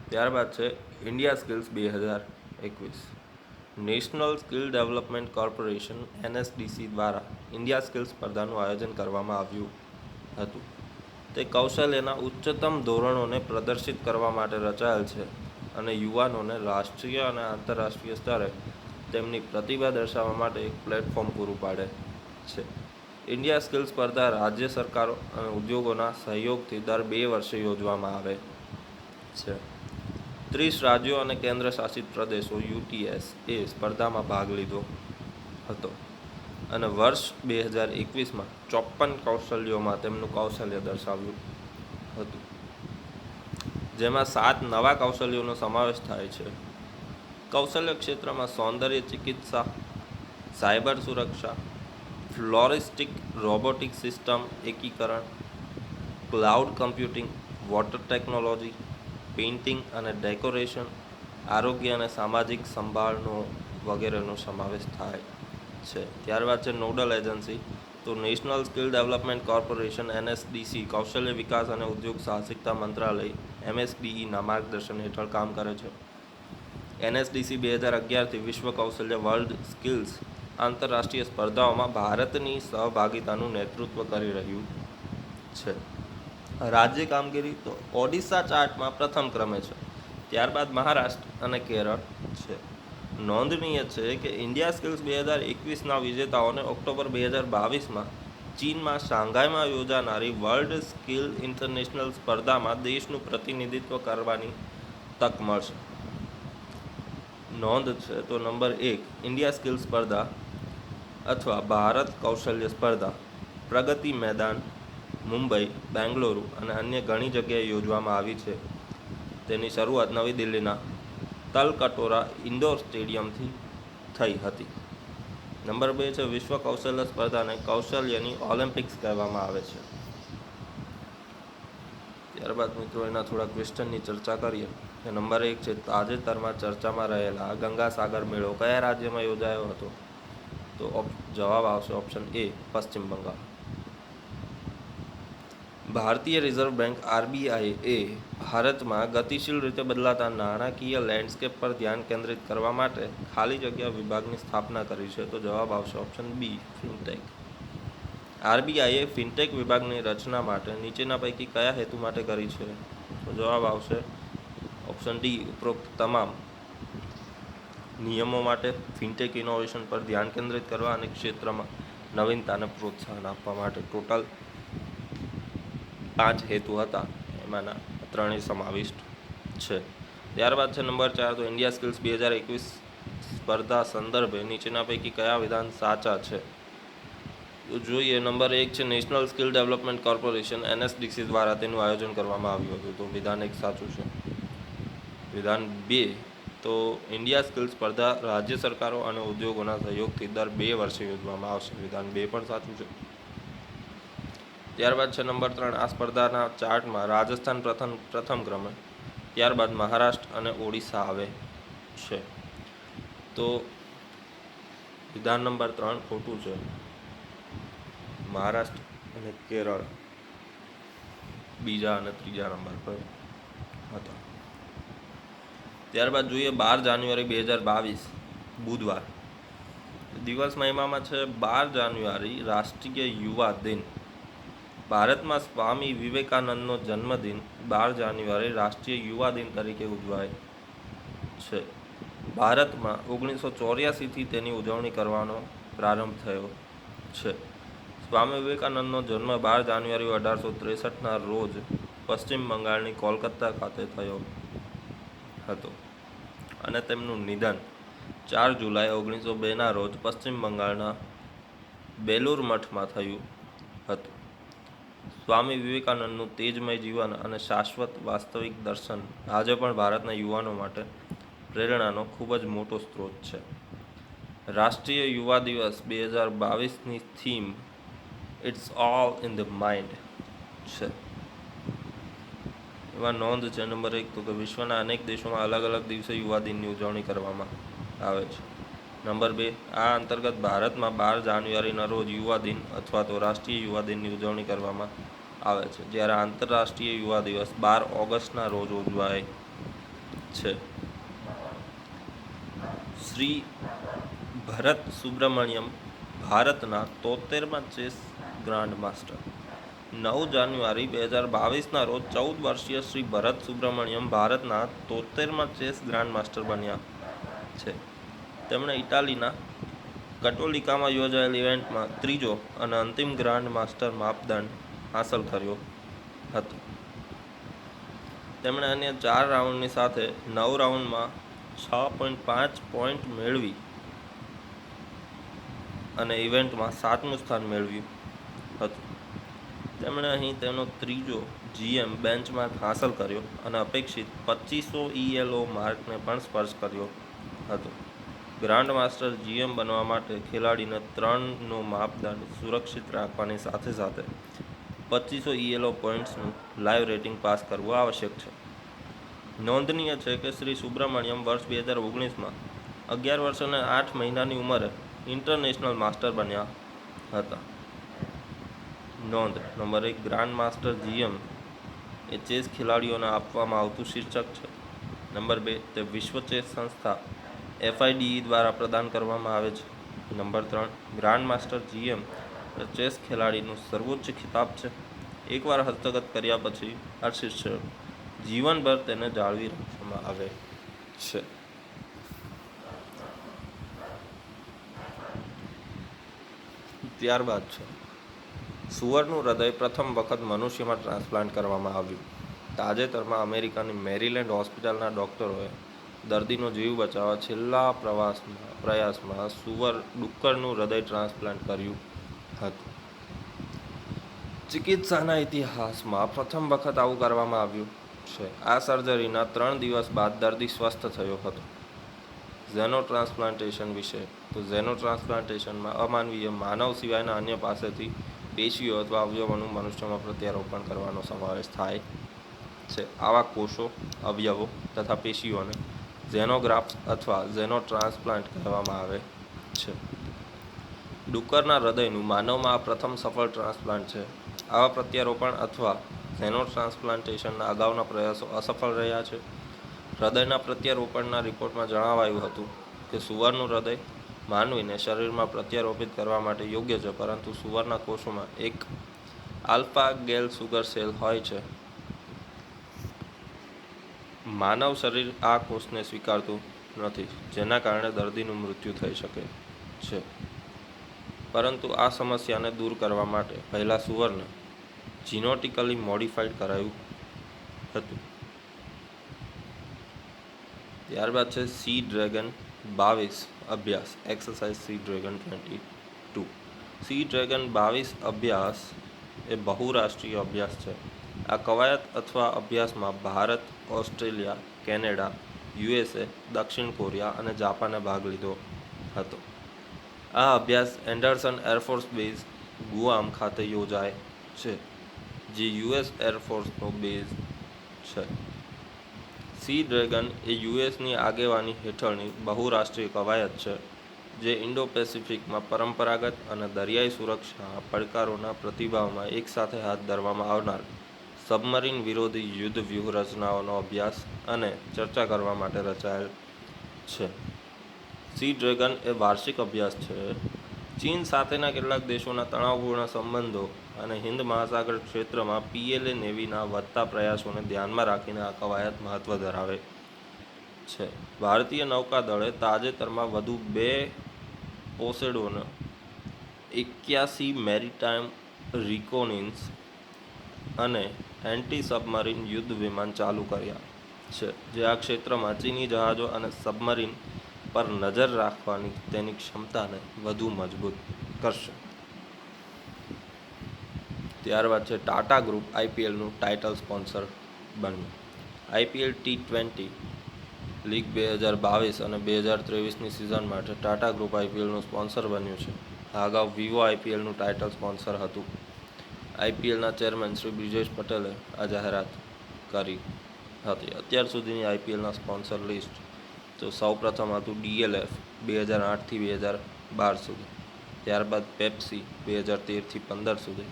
ત્યારબાદ છે India skills 2021. National skill development corporation NSDC દ્વારા ઇન્ડિયા સ્કિલ્સ સ્પર્ધાનું આયોજન કરવામાં આવ્યું હતું. તે કૌશલ્યના ઉચ્ચતમ ધોરણોને પ્રદર્શિત કરવા માટે રચાયેલ છે અને યુવાનોને રાષ્ટ્રીય અને આંતરરાષ્ટ્રીય સ્તરે તેમની પ્રતિભા દર્શાવવા માટે એક પ્લેટફોર્મ પૂરું પાડે છે. ઇન્ડિયા સ્કિલ સ્પર્ધા રાજ્ય સરકારો અને ઉદ્યોગોના સહયોગથી દર 2 વર્ષે યોજવામાં આવે છે. 30 રાજ્યો અને કેન્દ્ર શાસિત પ્રદેશો UTS એ સ્પર્ધામાં ભાગ લીધો હતો અને વર્ષ 2021માં 54 કૌશલ્યોમાં તેમનું કૌશલ્ય દર્શાવ્યું હતું, જેમાં 7 નવા કૌશલ્યોનો સમાવેશ થાય છે. કૌશલ્ય ક્ષેત્રમાં સૌંદર્ય ચિકિત્સા, સાયબર સુરક્ષા, ફ્લોરિસ્ટિક રોબોટિક સિસ્ટમ એકીકરણ, cloud computing, water technology, painting અને ડેકોરેશન, આરોગ્ય અને સામાજિક સંભાળનો વગેરેનો સમાવેશ થાય છે. ત્યારબાદ છે નોડલ એજન્સી. તો national skill development corporation NSDC કૌશલ્ય વિકાસ અને ઉદ્યોગ સાહસિકતા મંત્રાલય MSDEના માર્ગદર્શન હેઠળ કામ કરે છે. NSDC 2011થી વિશ્વ કૌશલ્ય વર્લ્ડ સ્કિલ્સ આંતરરાષ્ટ્રીય સ્પર્ધાઓમાં ભારતની સહભાગિતાનું નેતૃત્વ કરી રહ્યું છે. રાજ્ય કામગીરી તો ઓડિશા ચાર્ટમાં પ્રથમ ક્રમે છે. ત્યારબાદ મહારાષ્ટ્ર અને કેરળ છે. નોંધનીય છે કે ઇન્ડિયા સ્કિલ્સ 2021ના વિજેતાઓને ઓક્ટોબર 2022માં ચીનમાં શાંઘાઈમાં યોજાનારી વર્લ્ડ સ્કિલ ઇન્ટરનેશનલ સ્પર્ધામાં દેશનું પ્રતિનિધિત્વ કરવાની તક મળશે. નોંધ છે તો નંબર 1 ઇન્ડિયા સ્કિલ સ્પર્ધા અથવા ભારત કૌશલ્ય સ્પર્ધા પ્રગતિ મેદાન, મુંબઈ, બેંગલુરુ અને અન્ય ઘણી જગ્યાએ યોજવામાં આવી છે. તેની શરૂઆત નવી દિલ્હીના તલકટોરા ઇન્ડોર સ્ટેડિયમથી થઈ હતી. નંબર 2 છે વિશ્વ કૌશલ્ય સ્પર્ધાને કૌશલ્યની ઓલિમ્પિક્સ કહેવામાં આવે છે. ત્યારબાદ મિત્રો એના થોડા ક્વેશ્ચનની ચર્ચા કરીએ. નંબર 1 છે તાજેતરમાં ચર્ચામાં રહેલા ગંગા સાગર મેળો કયા રાજ્યમાં યોજાયો હતો? તો જવાબ આવશે ઓપ્શન A પશ્ચિમ બંગાળ. ભારતીય રિઝર્વ બેંક RBI એ ભારતમાં ગતિશીલ રીતે બદલાતા નાણાકીય લેન્ડસ્કેપ પર ધ્યાન કેન્દ્રિત કરવા માટે ખાલી જગ્યા વિભાગની સ્થાપના કરી છે. તો જવાબ આવશે ઓપ્શન B ફિનટેક. RBI એ ફિનટેક વિભાગની રચના માટે નીચેના પૈકી કયા હેતુ માટે કરી છે? તો જવાબ આવશે ઓપ્શન D ઉપરોક્ત તમામ નિયમો માટે, ફિનટેક ઇનોવેશન પર ધ્યાન કેન્દ્રિત કરવા અને ક્ષેત્રમાં નવીનતાને પ્રોત્સાહન આપવા માટે. ટોટલ 5 હેતુ હતા, એમાંના 3 સમાવિષ્ટ છે. ત્યારબાદ છે નંબર 4 તો ઇન્ડિયા સ્કિલ્સ 2021 સ્પર્ધા સંદર્ભે નીચેના પૈકી કયા વિધાન સાચા છે? તો જોઈએ. નંબર 1 છે national skill development corporation NSDC દ્વારા તેનું આયોજન કરવામાં આવ્યું હતું. તો વિધાન 1 સાચું છે. વિધાન 2 તો ઇન્ડિયા સ્કિલ સ્પર્ધા રાજ્ય સરકારો અને ઉદ્યોગોના સહયોગથી દર 2 વર્ષે યોજવામાં આવશે. વિધાન 2 પણ સાચું છે. ત્યારબાદ છે નંબર 3 આ સ્પર્ધાના ચાર્ટમાં રાજસ્થાન પ્રથમ ક્રમે, ત્યારબાદ મહારાષ્ટ્ર અને ઓડિશા આવે છે. તો વિધાન નંબર 3 ખોટું છે. મહારાષ્ટ્ર અને કેરળ બીજા અને ત્રીજા નંબર પર હતા. ત્યારબાદ જોઈએ 12 જાન્યુઆરી 2022 બુધવાર દિવસ મહિમામાં છે 12 જાન્યુઆરી રાષ્ટ્રીય યુવા દિન. ભારતમાં સ્વામી વિવેકાનંદનો જન્મદિન 12 જાન્યુઆરી રાષ્ટ્રીય યુવા દિન તરીકે ઉજવાય છે. ભારતમાં 1984થી તેની ઉજવણી કરવાનો પ્રારંભ થયો છે. સ્વામી વિવેકાનંદનો જન્મ 12 જાન્યુઆરી 1863ના રોજ પશ્ચિમ બંગાળની કોલકાતા ખાતે થયો હતો અને તેમનું નિધન 4 જુલાઈ 1902ના રોજ પશ્ચિમ બંગાળના બેલુર મઠમાં થયું હતું. સ્વામી વિવેકાનંદનું તેજમય જીવન અને શાશ્વત વાસ્તવિક દર્શન આજે પણ ભારતના યુવાનો માટે પ્રેરણાનો ખૂબ જ મોટો સ્ત્રોત છે. રાષ્ટ્રીય યુવા દિવસ 2022ની theme it's all in the mind છે. એમાં નોંધ છે નંબર 1 તો કે વિશ્વના અનેક દેશોમાં અલગ અલગ દિવસે યુવા દિનની ઉજવણી કરવામાં આવે છે. નંબર 2 આ અંતર્ગત ભારતમાં 12 જાન્યુઆરીના રોજ યુવા દિન અથવા તો રાષ્ટ્રીય યુવા દિનની ઉજવણી કરવામાં આવે છે, જ્યારે આંતરરાષ્ટ્રીય યુવા દિવસ 12 ઓગસ્ટના રોજ ઉજવાય છે. શ્રી ભરત સુબ્રમણ્યમ ભારતના 73મા ચેસ ગ્રાન્ડ માસ્ટર. 9 જાન્યુઆરી 2022ના રોજ 14 વર્ષીય શ્રી ભરત સુબ્રમણ્યમ ભારતના 73મા ચેસ ગ્રાન્ડ માસ્ટર બન્યા છે. તેમણે ઇટાલીના કટોલિકામાં યોજાયેલ ઇવેન્ટમાં ત્રીજો અને અંતિમ ગ્રાન્ડ માસ્ટર માપદંડ હાંસલ કર્યો હતો. તેમણે અન્ય 4 રાઉન્ડની સાથે 9 રાઉન્ડમાં 6.5 પોઈન્ટ મેળવી અને ઇવેન્ટમાં 7મું સ્થાન મેળવ્યું હતું. તેમણે અહીં તેનો ત્રીજો GM બેન્ચમાર્ક હાંસલ કર્યો અને અપેક્ષિત 2500 ELO માર્કને પણ સ્પર્શ કર્યો હતો. ગ્રાન્ડ માસ્ટર GM બનવા માટે ખેલાડીને 3નો માપદંડ સુરક્ષિત રાખવાની સાથે સાથે 2500 ELO પોઈન્ટ્સનું લાઈવ રેટિંગ પાસ કરવું આવશ્યક છે. નોંધનીય છે કે શ્રી સુબ્રમણ્યમ વર્ષ 2019માં 11 વર્ષ અને 8 મહિનાની ઉંમરે ઇન્ટરનેશનલ માસ્ટર બન્યા હતા. નોંધ નંબર 1 ગ્રાન્ડ માસ્ટર GM એ ચેસ ખેલાડીઓને આપવામાં આવતું શીર્ષક છે. નંબર 2 તે વિશ્વ ચેસ સંસ્થા FIDE દ્વારા પ્રદાન કરવામાં આવે છે. નંબર 3 ગ્રાન્ડ માસ્ટર GM એ ચેસ ખેલાડીનું સર્વોચ્ચ ખિતાબ છે. એકવાર હસ્તગત કર્યા પછી આ શીર્ષક જીવનભર તેને જાળવી રાખવામાં આવે છે. ત્યારબાદ છે સુવરનું હૃદય પ્રથમ વખત મનુષ્યમાં ટ્રાન્સપ્લાન્ટ કરવામાં આવ્યું. તાજેતરમાં અમેરિકાની મેરીલેન્ડ હોસ્પિટલના ડૉક્ટરોએ દર્દીનો જીવ બચાવવા છેલ્લા પ્રયાસમાં ડુક્કરનું હૃદય ટ્રાન્સપ્લાન્ટ કર્યું હતું. ચિકિત્સાના ઇતિહાસમાં પ્રથમ વખત આવું કરવામાં આવ્યું છે. આ સર્જરીના 3 દિવસ બાદ દર્દી સ્વસ્થ થયો હતો. ઝેનો ટ્રાન્સપ્લાન્ટેશન વિશે તો ઝેનો ટ્રાન્સપ્લાન્ટેશનમાં અમાનવીય માનવ સિવાયના અન્ય પાસેથી પેશીઓ અથવા અવયવોનું મનુષ્યમાં પ્રત્યારોપણ કરવાનો સમાવેશ થાય છે. આવા કોષો, અવયવો તથા પેશીઓને ઝેનોગ્રાફ્ટ અથવા ઝેનો ટ્રાન્સપ્લાન્ટ કહેવામાં આવે છે. ડુક્કરના હૃદયનું માનવમાં આ પ્રથમ સફળ ટ્રાન્સપ્લાન્ટ છે. આવા પ્રત્યારોપણ અથવા ઝેનો ટ્રાન્સપ્લાન્ટેશનના અગાઉના પ્રયાસો અસફળ રહ્યા છે. હૃદયના પ્રત્યારોપણના રિપોર્ટમાં જણાવાયું હતું કે સુવરનું હૃદય માનવીને શરીરમાં પ્રત્યારોપિત કરવા માટે યોગ્ય છે, પરંતુ સુવરના કોષોમાં એક આલ્ફા ગેલ સુગર સેલ હોય છે. માનવ શરીર આ કોષને સ્વીકારતું નથી, જેના કારણે દર્દીનું મૃત્યુ થઈ શકે છે. પરંતુ આ સમસ્યાને દૂર કરવા માટે પહેલાં સુવરને જીનોટિકલી મોડિફાઈડ કરાયું હતું. ત્યારબાદ છે સી ડ્રેગન 22 અભ્યાસ exercise C dragon 22. C dragon 22 અભ્યાસ એ બહુરાષ્ટ્રીય અભ્યાસ છે. આ કવાયત અથવા અભ્યાસમાં ભારત, ઓસ્ટ્રેલિયા, કેનેડા, USA, દક્ષિણ કોરિયા અને જાપાને ભાગ લીધો હતો. આ અભ્યાસ એન્ડરસન એરફોર્સ બેઝ ગુઆમ ખાતે યોજાય છે, જે US એરફોર્સનો બેઝ છે. સી ડ્રેગન એ USની આગેવાની હેઠળની બહુરાષ્ટ્રીય કવાયત છે, જે ઇન્ડો પેસિફિકમાં પરંપરાગત અને દરિયાઈ સુરક્ષા પડકારોના પ્રતિભાવમાં એકસાથે હાથ ધરવામાં આવનાર સબમરીન વિરોધી યુદ્ધ વ્યૂહરચનાઓનો અભ્યાસ અને ચર્ચા કરવા માટે રચાયેલ છે. સી ડ્રેગન એ વાર્ષિક અભ્યાસ છે. ચીન સાથેના કેટલાક દેશોના તણાવપૂર્ણ સંબંધો અને હિન્દ મહાસાગર ક્ષેત્રમાં PLA નેવીના વધતા પ્રયાસોને ધ્યાનમાં રાખીને આ કવાયત મહત્વ ધરાવે છે. ભારતીય નૌકાદળે તાજેતરમાં વધુ 2 પોસેડોન 81 મેરીટાઈમ રિકોનિન્સ અને એન્ટી સબમરીન યુદ્ધ વિમાન ચાલુ કર્યા છે, જે આ ક્ષેત્રમાં ચીની જહાજો અને સબમરીન પર નજર રાખવાની તેની ક્ષમતાને વધુ મજબૂત કરશે. ત્યારબાદ છે ટાટા ગ્રુપ IPLનું ટાઇટલ સ્પોન્સર બન્યું. IPL T20 લીગ 2022 અને 2023ની સિઝન માટે ટાટા ગ્રુપ IPLનું સ્પોન્સર બન્યું છે. અગાઉ વિવો IPLનું ટાઇટલ સ્પોન્સર હતું. IPLના ચેરમેન શ્રી બ્રિજેશ પટેલે આ જાહેરાત કરી હતી. અત્યાર સુધીની IPLના સ્પોન્સર લિસ્ટ તો સૌપ્રથમ હતું DLF 2008થી 2012 સુધી, ત્યારબાદ પેપ્સી 2013થી 15 સુધી,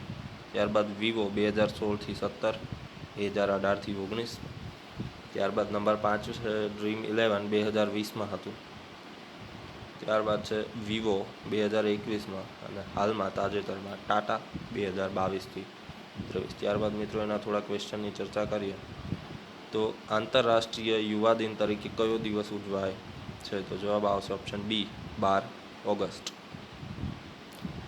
ત્યારબાદ વિવો 2016થી 17, 2018થી 19, ત્યારબાદ નંબર 5 છે ડ્રીમ 11 2020માં હતું, ત્યારબાદ છે વિવો 2021માં અને હાલમાં તાજેતરમાં ટાટા 2022થી 23. ત્યારબાદ મિત્રો એના થોડા ક્વેશ્ચનની ચર્ચા કરીએ તો આંતરરાષ્ટ્રીય યુવા દિન તરીકે કયો દિવસ ઉજવાય છે? તો જવાબ આવશે ઓપ્શન બી 12 ઓગસ્ટ.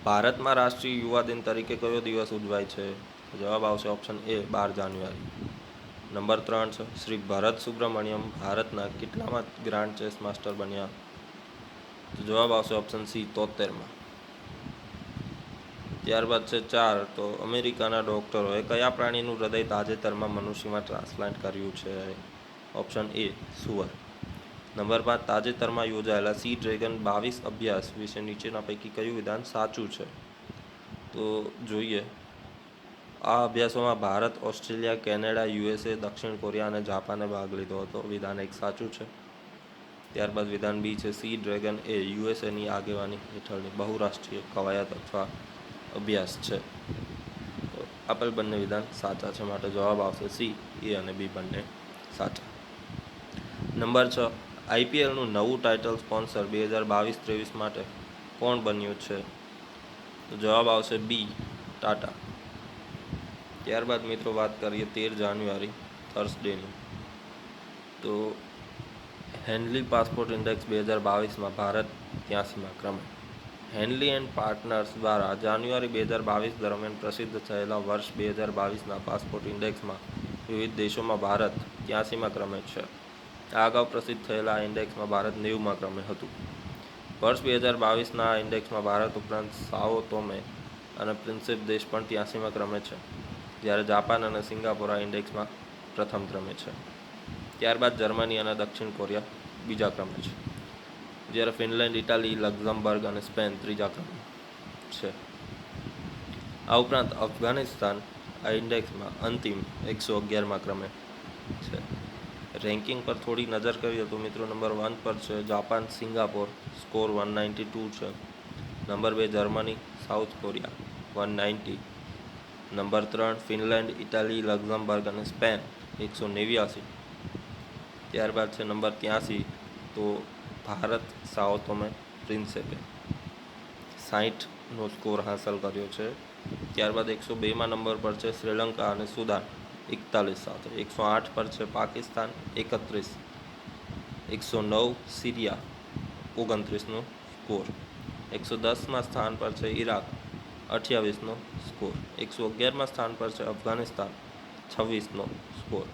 ભારતમાં રાષ્ટ્રીય યુવા દિન તરીકે કયો દિવસ ઉજવાય છે? તો જવાબ આવશે ઓપ્શન એ 12 જાન્યુઆરી. નંબર 3 છે શ્રી ભરત સુબ્રમણ્યમ ભારતના કેટલામાં ગ્રાન્ડ ચેસ માસ્ટર બન્યા? તો જવાબ આવશે ઓપ્શન સી 73માં. ત્યારબાદ છે 4 તો અમેરિકાના ડોક્ટરોએ કયા પ્રાણીનું હૃદય તાજેતરમાં મનુષ્યમાં ટ્રાન્સપ્લાન્ટ કર્યું છે? Option A સુવર. નંબર 5 તાજેતરમાં યોજાયેલા સી ડ્રેગન 22 અભ્યાસ વિશે નીચેના પૈકી કયું વિધાન સાચું છે? તો જોઈએ, આ અભ્યાસોમાં ભારત, ઓસ્ટ્રેલિયા, કેનેડા, USA, દક્ષિણ કોરિયા અને જાપાને ભાગ લીધો હતો. વિધાન 1 સાચું છે. ત્યારબાદ વિધાન બી છે સી ડ્રેગન એ USAની આગેવાની હેઠળની બહુરાષ્ટ્રીય કવાયત અથવા અભ્યાસ છે. તો આપેલ બંને વિધાન સાચા છે, માટે જવાબ આવશે સી. એ અને બી બંને સાચા. નંબર 6 IPLનું નવું ટાઇટલ સ્પોન્સર 2022-23 માટે કોણ બન્યું છે? તો જવાબ આવશે બી ટાટા. ત્યારબાદ મિત્રો વાત કરીએ 13 જાન્યુઆરી થર્સડેની, તો હેનલી પાસપોર્ટ ઇન્ડેક્સ 2022માં ભારત 83માં ક્રમે. હેનલી એન્ડ પાર્ટનર્સ દ્વારા જાન્યુઆરી 2022 દરમિયાન પ્રસિદ્ધ થયેલા વર્ષ 2022ના પાસપોર્ટ ઇન્ડેક્સમાં વિવિધ દેશોમાં ભારત 83માં ક્રમે છે. આ અગાઉ પ્રસિદ્ધ થયેલા આ ઇન્ડેક્સમાં ભારત 90માં ક્રમે હતું. વર્ષ 2022ના આ ઇન્ડેક્સમાં ભારત ઉપરાંત સાઓ તોમે અને પ્રિન્સિપ દેશ પણ 83માં ક્રમે છે, જ્યારે જાપાન અને સિંગાપોર આ ઇન્ડેક્સમાં પ્રથમ ક્રમે છે. ત્યારબાદ જર્મની અને દક્ષિણ કોરિયા બીજા ક્રમે છે, જ્યારે ફિનલેન્ડ, ઇટાલી, લક્ઝમબર્ગ અને સ્પેન ત્રીજા ક્રમે છે. આ ઉપરાંત અફઘાનિસ્તાન આ ઇન્ડેક્સમાં અંતિમ 111માં ક્રમે છે. રેન્કિંગ પર થોડી નજર કરીએ તો મિત્રો નંબર 1 પર છે જાપાન, સિંગાપોર, સ્કોર 192 છે. Number 2 Germany, south Korea 190. Number 3 Finland, Italy, Luxembourg અને સ્પેન 189. ત્યારબાદ છે નંબર 83 તો ભારત, સાઓ તોમે પ્રિન્સિપે 60નો સ્કોર હાંસલ કર્યો છે. ત્યારબાદ 102માં નંબર પર છે શ્રીલંકા અને સુદાન 41 સાથે. 108 પર છે પાકિસ્તાન 31. 109 સિરિયા 29નો સ્કોર. 110માં સ્થાન પર છે ઈરાક 28નો સ્કોર. 111માં સ્થાન પર છે અફઘાનિસ્તાન 26નો સ્કોર.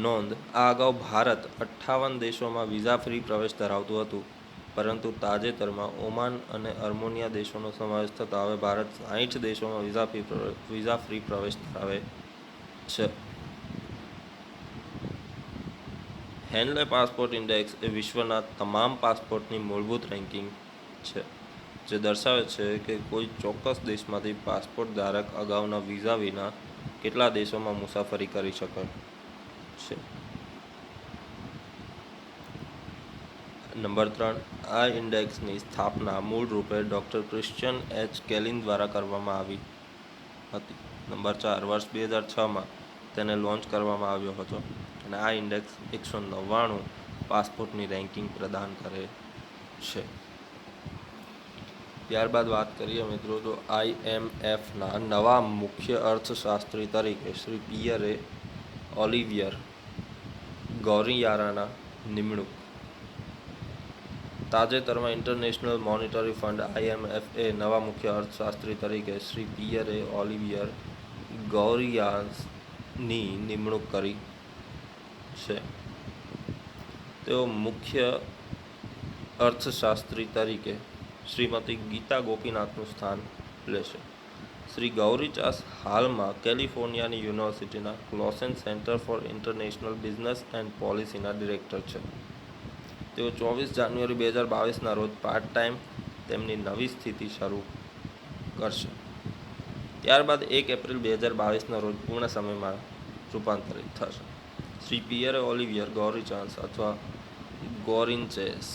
નોંધ: આ અગાઉ ભારત 58 દેશોમાં વિઝા ફ્રી પ્રવેશ ધરાવતું હતું, પરંતુ તાજેતરમાં ઓમાન અને અર્મેનિયા દેશોનો સમાવેશ થતાં હવે ભારત 60 દેશોમાં વિઝા ફ્રી પ્રવેશ ધરાવે છે. હેનલે પાસપોર્ટ ઇન્ડેક્સ એ વિશ્વના તમામ પાસપોર્ટની મૂળભૂત રેન્કિંગ છે, જે દર્શાવે છે કે કોઈ ચોક્કસ દેશમાંથી પાસપોર્ટ ધારક અગાઉના વિઝા વિના કેટલા દેશોમાં મુસાફરી કરી શકે છે. નંબર 3 આ ઇન્ડેક્સની સ્થાપના મૂળ રૂપે ડૉક્ટર ક્રિશ્ચિયન એચ કેલિન દ્વારા કરવામાં આવી હતી. નંબર 4 વર્ષ 2006માં તેને લોન્ચ કરવામાં આવ્યો હતો અને આ ઇન્ડેક્સ 199 પાસપોર્ટની રેન્કિંગ પ્રદાન કરે છે. ત્યારબાદ વાત કરીએ મિત્રો તો IMFના નવા મુખ્ય અર્થશાસ્ત્રી તરીકે શ્રી પિયરે ઓલિવિયર ગોરિયારાના નિમણૂક. તાજેતરમાં ઇન્ટરનેશનલ મોનિટરી ફંડ IMFએ નવા મુખ્ય અર્થશાસ્ત્રી તરીકે શ્રી પિયરે ઓલિવિયર ગોરિયાસની નિમણૂક કરી છે. તેઓ મુખ્ય અર્થશાસ્ત્રી તરીકે શ્રીમતી ગીતા ગોપીનાથનું સ્થાન લેશે. શ્રી ગૌરીચાસ હાલમાં કેલિફોર્નિયાની યુનિવર્સિટીના Clausen center for international business and પોલિસીના ડિરેક્ટર છે. તેઓ 24 જાન્યુઆરી 2022ના રોજ પાર્ટ ટાઈમ તેમની નવી સ્થિતિ શરૂ કરશે. ત્યારબાદ 1 એપ્રિલ 2022ના રોજ પૂર્ણ સમયમાં રૂપાંતરિત થશે. શ્રી પિયરે ઓલિવિયર ગોરિચાસ અથવા ગોરિન્ચેસ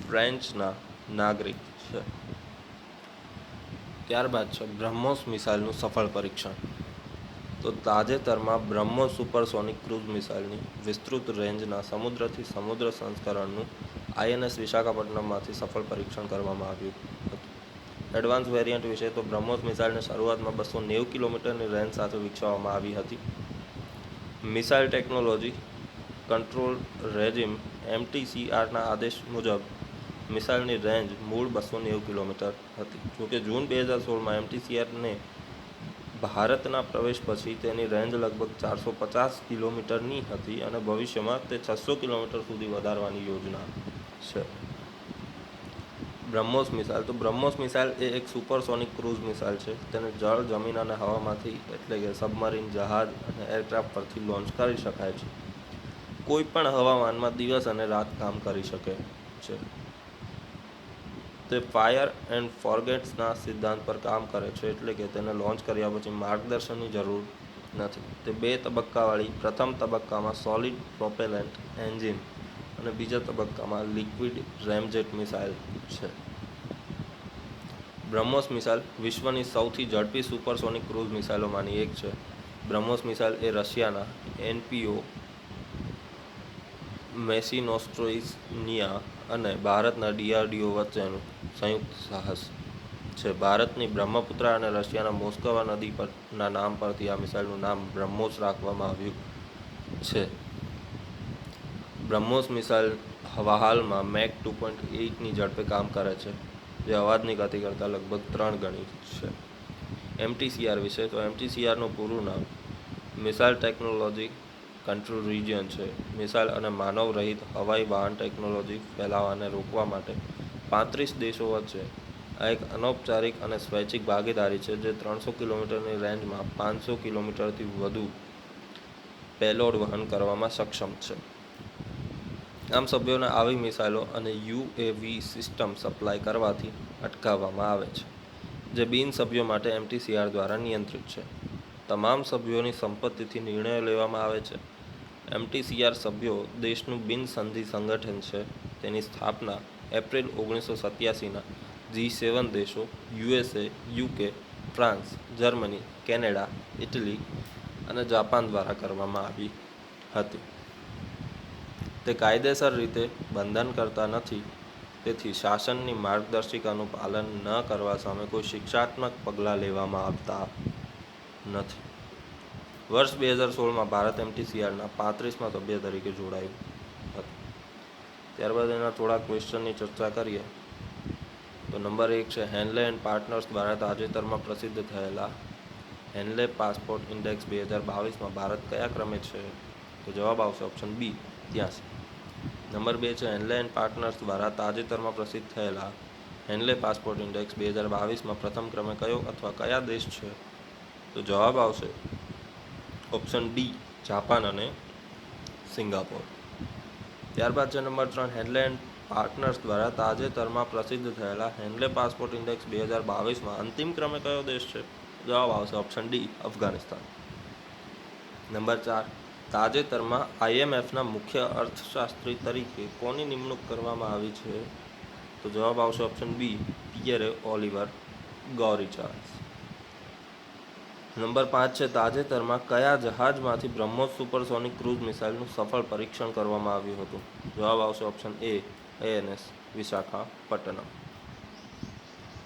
ફ્રેન્ચના નાગરિક છે. ત્યારબાદ છે બ્રહ્મોસ મિસાઇલનું સફળ પરીક્ષણ. તો તાજેતરમાં બ્રહ્મોસ સુપરસોનિક ક્રૂઝ મિસાઇલની વિસ્તૃત રેન્જના સમુદ્રથી સમુદ્ર સંસ્કરણનું INS વિશાખાપટ્ટનમમાંથી સફળ પરીક્ષણ કરવામાં આવ્યું હતું. એડવાન્સ વેરિયન્ટ વિશે તો બ્રહ્મોસ મિસાઇલને શરૂઆતમાં 290 કિલોમીટરની રેન્જ સાથે વિકસાવવામાં આવી હતી. મિસાઇલ ટેકનોલોજી કંટ્રોલ રેજિમ MTCRના આદેશ મુજબ મિસાઇલની રેન્જ મૂળ 290 કિલોમીટર હતી. જોકે જૂન 2016માં MTCRને ભારતના પ્રવેશ પછી તેની રેન્જ લગભગ 450 કિલોમીટરની હતી અને ભવિષ્યમાં તે 600 કિલોમીટર સુધી વધારવાની યોજના છે. બ્રહ્મોસ મિસાઇલ તો બ્રહ્મોસ મિસાઇલ એ એક સુપરસોનિક ક્રૂઝ મિસાઇલ છે. તેને જળ, જમીન અને હવામાંથી એટલે કે સબમરીન, જહાજ અને એરક્રાફ્ટ પરથી લોન્ચ કરી શકાય છે. કોઈ પણ હવામાનમાં દિવસ અને રાત કામ કરી શકે છે. તે ફાયર એન્ડ ફોરગેટ્સના સિદ્ધાંત પર કામ કરે છે, એટલે કે તેને લોન્ચ કર્યા પછી માર્ગદર્શનની જરૂર નથી. તે 2 તબક્કાવાળી પ્રથમ તબક્કામાં સોલિડ પ્રોપેલેન્ટ એન્જિન અને બીજા તબક્કામાં લિક્વિડ રેમજેટ મિસાઇલ છે. બ્રહ્મોસ મિસાઇલ વિશ્વની સૌથી ઝડપી સુપરસોનિક ક્રૂઝ મિસાઇલોમાંની એક છે. બ્રહ્મોસ મિસાઇલ એ રશિયાના NPO મેસિનોસ્ટ્રોઇનિયા અને ભારતના DRDO વચ્ચેનું સંયુક્ત સાહસ છે. ભારતની બ્રહ્મપુત્ર અને રશિયાના મોસ્કવા નદી પરના નામ પરથી આ મિસાઇલનું નામ બ્રહ્મોસ રાખવામાં આવ્યું છે. બ્રહ્મોસ મિસાઇલ હાલમાં મેક 2.8ની ઝડપે કામ કરે છે, જે અવાજની ગતિ કરતાં લગભગ 3 ગણી છે. MTCR વિશે તો MTCRનું પૂરું નામ મિસાઇલ ટેકનોલોજી કંટ્રોલ રિજિયન છે. મિસાઇલ અને માનવ રહિત હવાઈ વાહન ટેકનોલોજી ફેલાવાને રોકવા માટે 35 દેશો વચ્ચે આ એક અનૌપચારિક અને સ્વૈચ્છિક ભાગીદારી છે, જે 300 કિલોમીટરની રેન્જમાં 500 કિલોમીટરથી વધુ પેલોડ વહન કરવામાં સક્ષમ છે. આમ સભ્યોને આવી મિસાઇલો અને UAV સિસ્ટમ સપ્લાય કરવાથી અટકાવવામાં આવે છે, જે બિન સભ્યો માટે MTCR દ્વારા નિયંત્રિત છે. તમામ સભ્યોની સંમતિથી નિર્ણયો લેવામાં આવે છે. MTCR સભ્યો દેશનું બિનસંધિ સંગઠન છે. તેની સ્થાપના એપ્રિલ 1987ના G7 દેશો USA, UK, France, Germany, Canada, Italy અને જાપાન દ્વારા કરવામાં આવી હતી. તે કાયદેસર રીતે બંધન કરતા નથી, તેથી શાસનની માર્ગદર્શિકાનું પાલન ન કરવા સામે કોઈ શિક્ષાત્મક પગલાં લેવામાં આવતા નથી. વર્ષ 2016માં ભારત MTCRના 35મા સભ્ય તરીકે જોડાયું હતું. ત્યારબાદ એના થોડા ક્વેશ્ચનની ચર્ચા કરીએ તો નંબર 1 છે હેનલે એન્ડ પાર્ટનર્સ દ્વારા તાજેતરમાં પ્રસિદ્ધ થયેલા હેનલે પાસપોર્ટ ઇન્ડેક્સ 2022માં ભારત કયા ક્રમે છે? તો જવાબ આવશે ઓપ્શન B 83. નંબર 2 છે હેનલે એન્ડ પાર્ટનર્સ દ્વારા તાજેતરમાં પ્રસિદ્ધ થયેલા હેનલે પાસપોર્ટ ઇન્ડેક્સ 2022માં પ્રથમ ક્રમે કયો અથવા કયા દેશ છે? તો જવાબ આવશે ઓપ્શન D જાપાન અને સિંગાપોર. ત્યારબાદ છે નંબર 3 હેનલે એન્ડ પાર્ટનર્સ દ્વારા તાજેતરમાં પ્રસિદ્ધ થયેલા હેનલે પાસપોર્ટ ઇન્ડેક્સ 2022માં અંતિમ ક્રમે કયો દેશ છે? જવાબ આવશે ઓપ્શન D અફઘાનિસ્તાન. નંબર 4 તાજેતરમાં IMFના મુખ્ય અર્થશાસ્ત્રી તરીકે કોની નિમણૂક કરવામાં આવી છે? તો જવાબ આવશે ઓપ્શન B પિયરે ઓલિવર ગોરિચાસ. નંબર 5 છે તાજેતરમાં કયા જહાજમાંથી બ્રહ્મોસ સુપરસોનિક ક્રૂઝ મિસાઇલનું સફળ પરીક્ષણ કરવામાં આવ્યું હતું? જવાબ આવશે ઓપ્શન એ ANS વિશાખાપટ્ટનમ.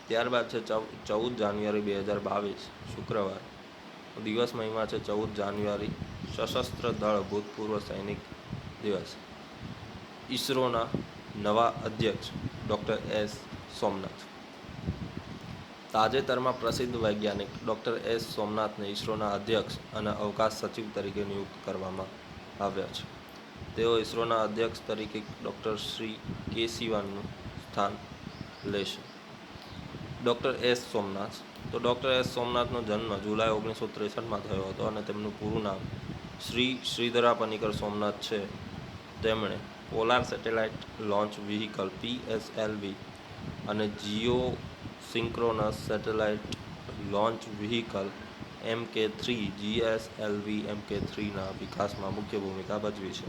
ત્યારબાદ છે 14 જાન્યુઆરી 2022 શુક્રવાર. દિવસ મહિમા છે 14 જાન્યુઆરી, સશસ્ત્ર દળ ભૂતપૂર્વ સૈનિક દિવસ. ઈસરોના નવા અધ્યક્ષ ડૉક્ટર S. સોમનાથ. તાજેતરમાં પ્રસિદ્ધ વૈજ્ઞાનિક ડૉક્ટર S. સોમનાથને ઈસરોના અધ્યક્ષ અને અવકાશ સચિવ તરીકે નિયુક્ત કરવામાં આવ્યા છે. તેઓ ઈસરોના અધ્યક્ષ તરીકે ડૉક્ટર શ્રી કે સિવાનનું સ્થાન લેશે. Doctor S. સોમનાથ. તો ડૉક્ટર S. સોમનાથનો જન્મ જુલાઈ 1963માં થયો હતો અને તેમનું પૂરું નામ શ્રી શ્રીધરા પનિકર સોમનાથ છે. તેમણે polar satellite launch vehicle PSLV અને Jio synchronous satellite launch vehicle MK3 GSLV MK3ના વિકાસમાં મુખ્ય ભૂમિકા ભજવી છે.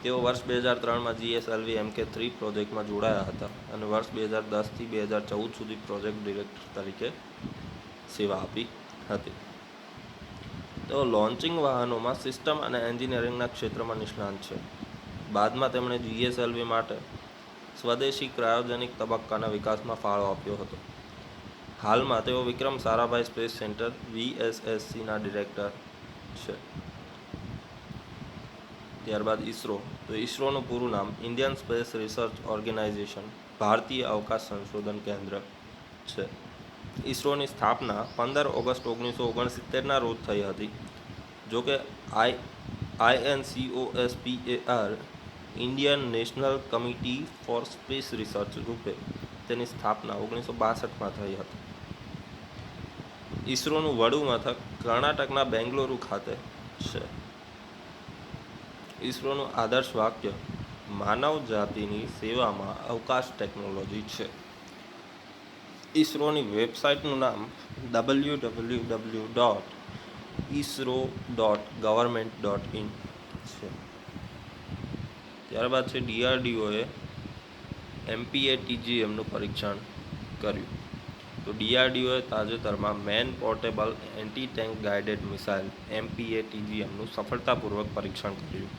તેઓ વર્ષ 2003માં GSLV MK3 પ્રોજેક્ટમાં જોડાયા હતા અને વર્ષ 2010થી 2014 સુધી પ્રોજેક્ટ ડિરેક્ટર તરીકે સેવા આપી હતી. તેઓ લોન્ચિંગ વાહનોમાં સિસ્ટમ અને એન્જિનિયરિંગના ક્ષેત્રમાં નિષ્ણાત છે. બાદમાં તેમણે GSLV માટે સ્વદેશી ક્રાયોજેનિક તબક્કાના વિકાસમાં ફાળો આપ્યો હતો. હાલમાં તેઓ Vikram Sarabhai space centre VSSCના director છે. ત્યારબાદ ઈસરો. તો ઈસરોનું પૂરું નામ ઇન્ડિયન સ્પેસ રિસર્ચ ઓર્ગેનાઇઝેશન ભારતીય અવકાશ સંશોધન કેન્દ્ર છે. ઈસરોની સ્થાપના 15 ઓગસ્ટ 1969ના રોજ થઈ હતી. જોકે INCOSPAR Indian national committee for space research રૂપે તેની સ્થાપના 1962માં થઈ હતી. ઈસરોનું વડું મથક કર્ણાટકના બેંગલુરુ ખાતે છે. ઈસરોનું આદર્શ વાક્ય માનવ જાતિની સેવામાં અવકાશ ટેકનોલોજી છે. ઈસરોની વેબસાઇટનું નામ www.isro.government.in છે. ત્યારબાદ છે DRDOએ MPATGMનું પરીક્ષણ કર્યું. તો DRDOએ તાજેતરમાં man portable anti tank guided missile MPATGMનું સફળતાપૂર્વક પરીક્ષણ કર્યું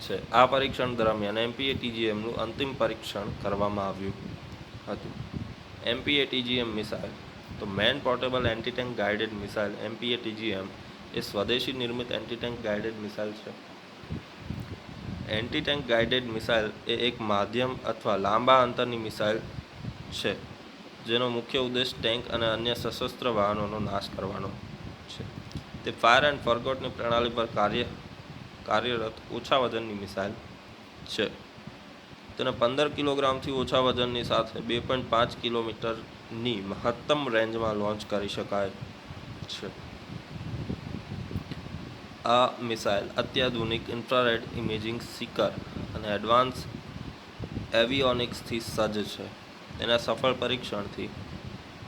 છે. આ પરીક્ષણ દરમિયાન MPATGMનું અંતિમ પરીક્ષણ કરવામાં આવ્યું હતું. MPATGM missile. તો man portable anti tank guided missile MPATGM એ સ્વદેશી નિર્મિત એન્ટી ટેન્ક ગાઇડેડ મિસાઇલ છે. એન્ટી ટેન્ક ગાઇડેડ મિસાઇલ એ એક માધ્યમ અથવા લાંબા અંતરની મિસાઇલ છે જેનો મુખ્ય ઉદ્દેશ ટેન્ક અને અન્ય સશસ્ત્ર વાહનોનો નાશ કરવાનો છે. તે ફાયર એન્ડ ફોરગોટની પ્રણાલી પર કાર્યરત ઓછા વજનની મિસાઇલ છે. તેને 15 કિલોગ્રામથી ઓછા વજનની સાથે 2.5 કિલોમીટરની મહત્તમ રેન્જમાં લોન્ચ કરી શકાય છે. આ મિસાઇલ અત્યાધુનિક ઇન્ફ્રારેડ ઇમેજિંગ સિકર અને એડવાન્સ એવિયોનિક્સથી સજ્જ છે. તેના સફળ પરીક્ષણથી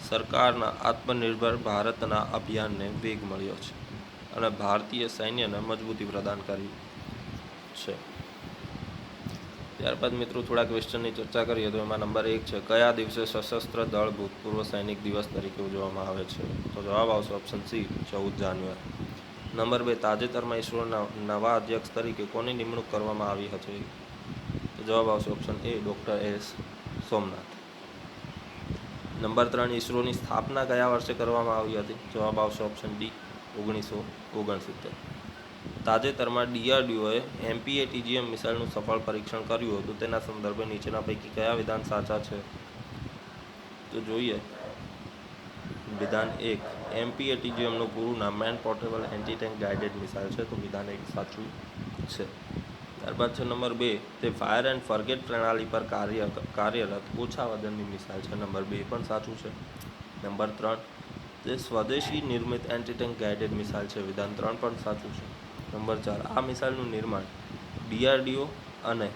સરકારના આત્મનિર્ભર ભારતના અભિયાનને વેગ મળ્યો છે અને ભારતીય સૈન્યને મજબૂતી પ્રદાન કરી છે. ત્યારબાદ મિત્રો થોડા ક્વેશ્ચનની ચર્ચા કરીએ તો એમાં નંબર 1 છે કયા દિવસે સશસ્ત્ર દળ ભૂતપૂર્વ સૈનિક દિવસ તરીકે ઉજવવામાં આવે છે? તો જવાબ આવશે ઓપ્શન C 14 જાન્યુઆરી. નંબર 2 તાજેતરમાં ઈસરોના નવા અધ્યક્ષ તરીકે કોની નિમણૂક કરવામાં આવી હતી? તો જવાબ આવશે option A doctor S. Somnath. Number 3 ઈસરોની સ્થાપના કયા વર્ષે કરવામાં આવી હતી? જવાબ આવશે ઓપ્શન D 1969. તાજેતરમાં DRDOએ MPATGM મિસાઇલનું સફળ પરીક્ષણ કર્યું હતું. તેના સંદર્ભે નીચેના પૈકી કયા વિધાન સાચા છે? તો જોઈએ. વિધાન 1 MPATGMનું પૂરું નામ main portable anti tank guided missile છે. તો વિધાન 1 સાચું છે. ત્યારબાદ છે નંબર 2 તે ફાયર એન્ડ ફોરગેટ પ્રણાલી પર કાર્યરત ઓછા વજનની મિસાઇલ છે. નંબર 2 પણ સાચું છે. નંબર 3 તે સ્વદેશી નિર્મિત એન્ટી ટેન્ક ગાઇડેડ મિસાઇલ છે. વિધાન 3 પણ સાચું છે. નંબર 4 આ મિસાઇલનું નિર્માણ DRDO અને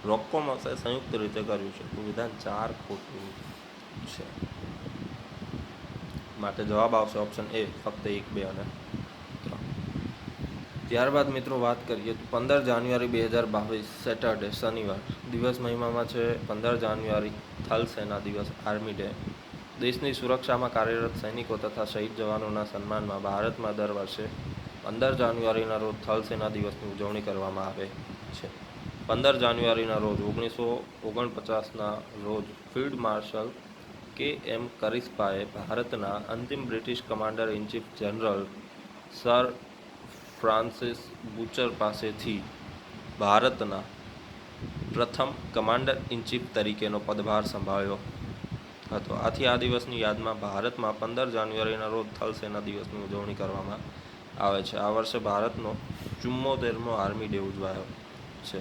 રોકોમોસે સંયુક્ત રીતે કર્યું છે. તો વિધાન 4 ખોટું છે. માટે જવાબ આવશે ઓપ્શન A ફક્ત 1, 2 અને 3. ત્યારબાદ મિત્રો વાત કરીએ તો 15 જાન્યુઆરી 2022 સેટરડે શનિવાર દિવસ મહિમામાં છે 15 જાન્યુઆરી થલ સેના દિવસ આર્મી ડે. દેશની સુરક્ષામાં કાર્યરત સૈનિકો તથા શહીદ જવાનોના સન્માનમાં ભારતમાં દર વર્ષે 15 જાન્યુઆરીના રોજ થલ સેના દિવસની ઉજવણી કરવામાં આવે છે. 15 જાન્યુઆરીના રોજ 1949ના રોજ ફિલ્ડ માર્શલ કે.એમ. કરિસ્પાએ ભારતના અંતિમ British commander in chief general sir Francis Butcher પાસેથી ભારતના પ્રથમ કમાન્ડર ઇન ચીફ તરીકેનો પદભાર સંભાળ્યો હતો. આથી આ દિવસની યાદમાં ભારતમાં 15 જાન્યુઆરીના રોજ થલ સેના દિવસની ઉજવણી કરવામાં આવે છે. આ વર્ષે ભારતનો 74મો આર્મી ડે ઉજવાયો છે.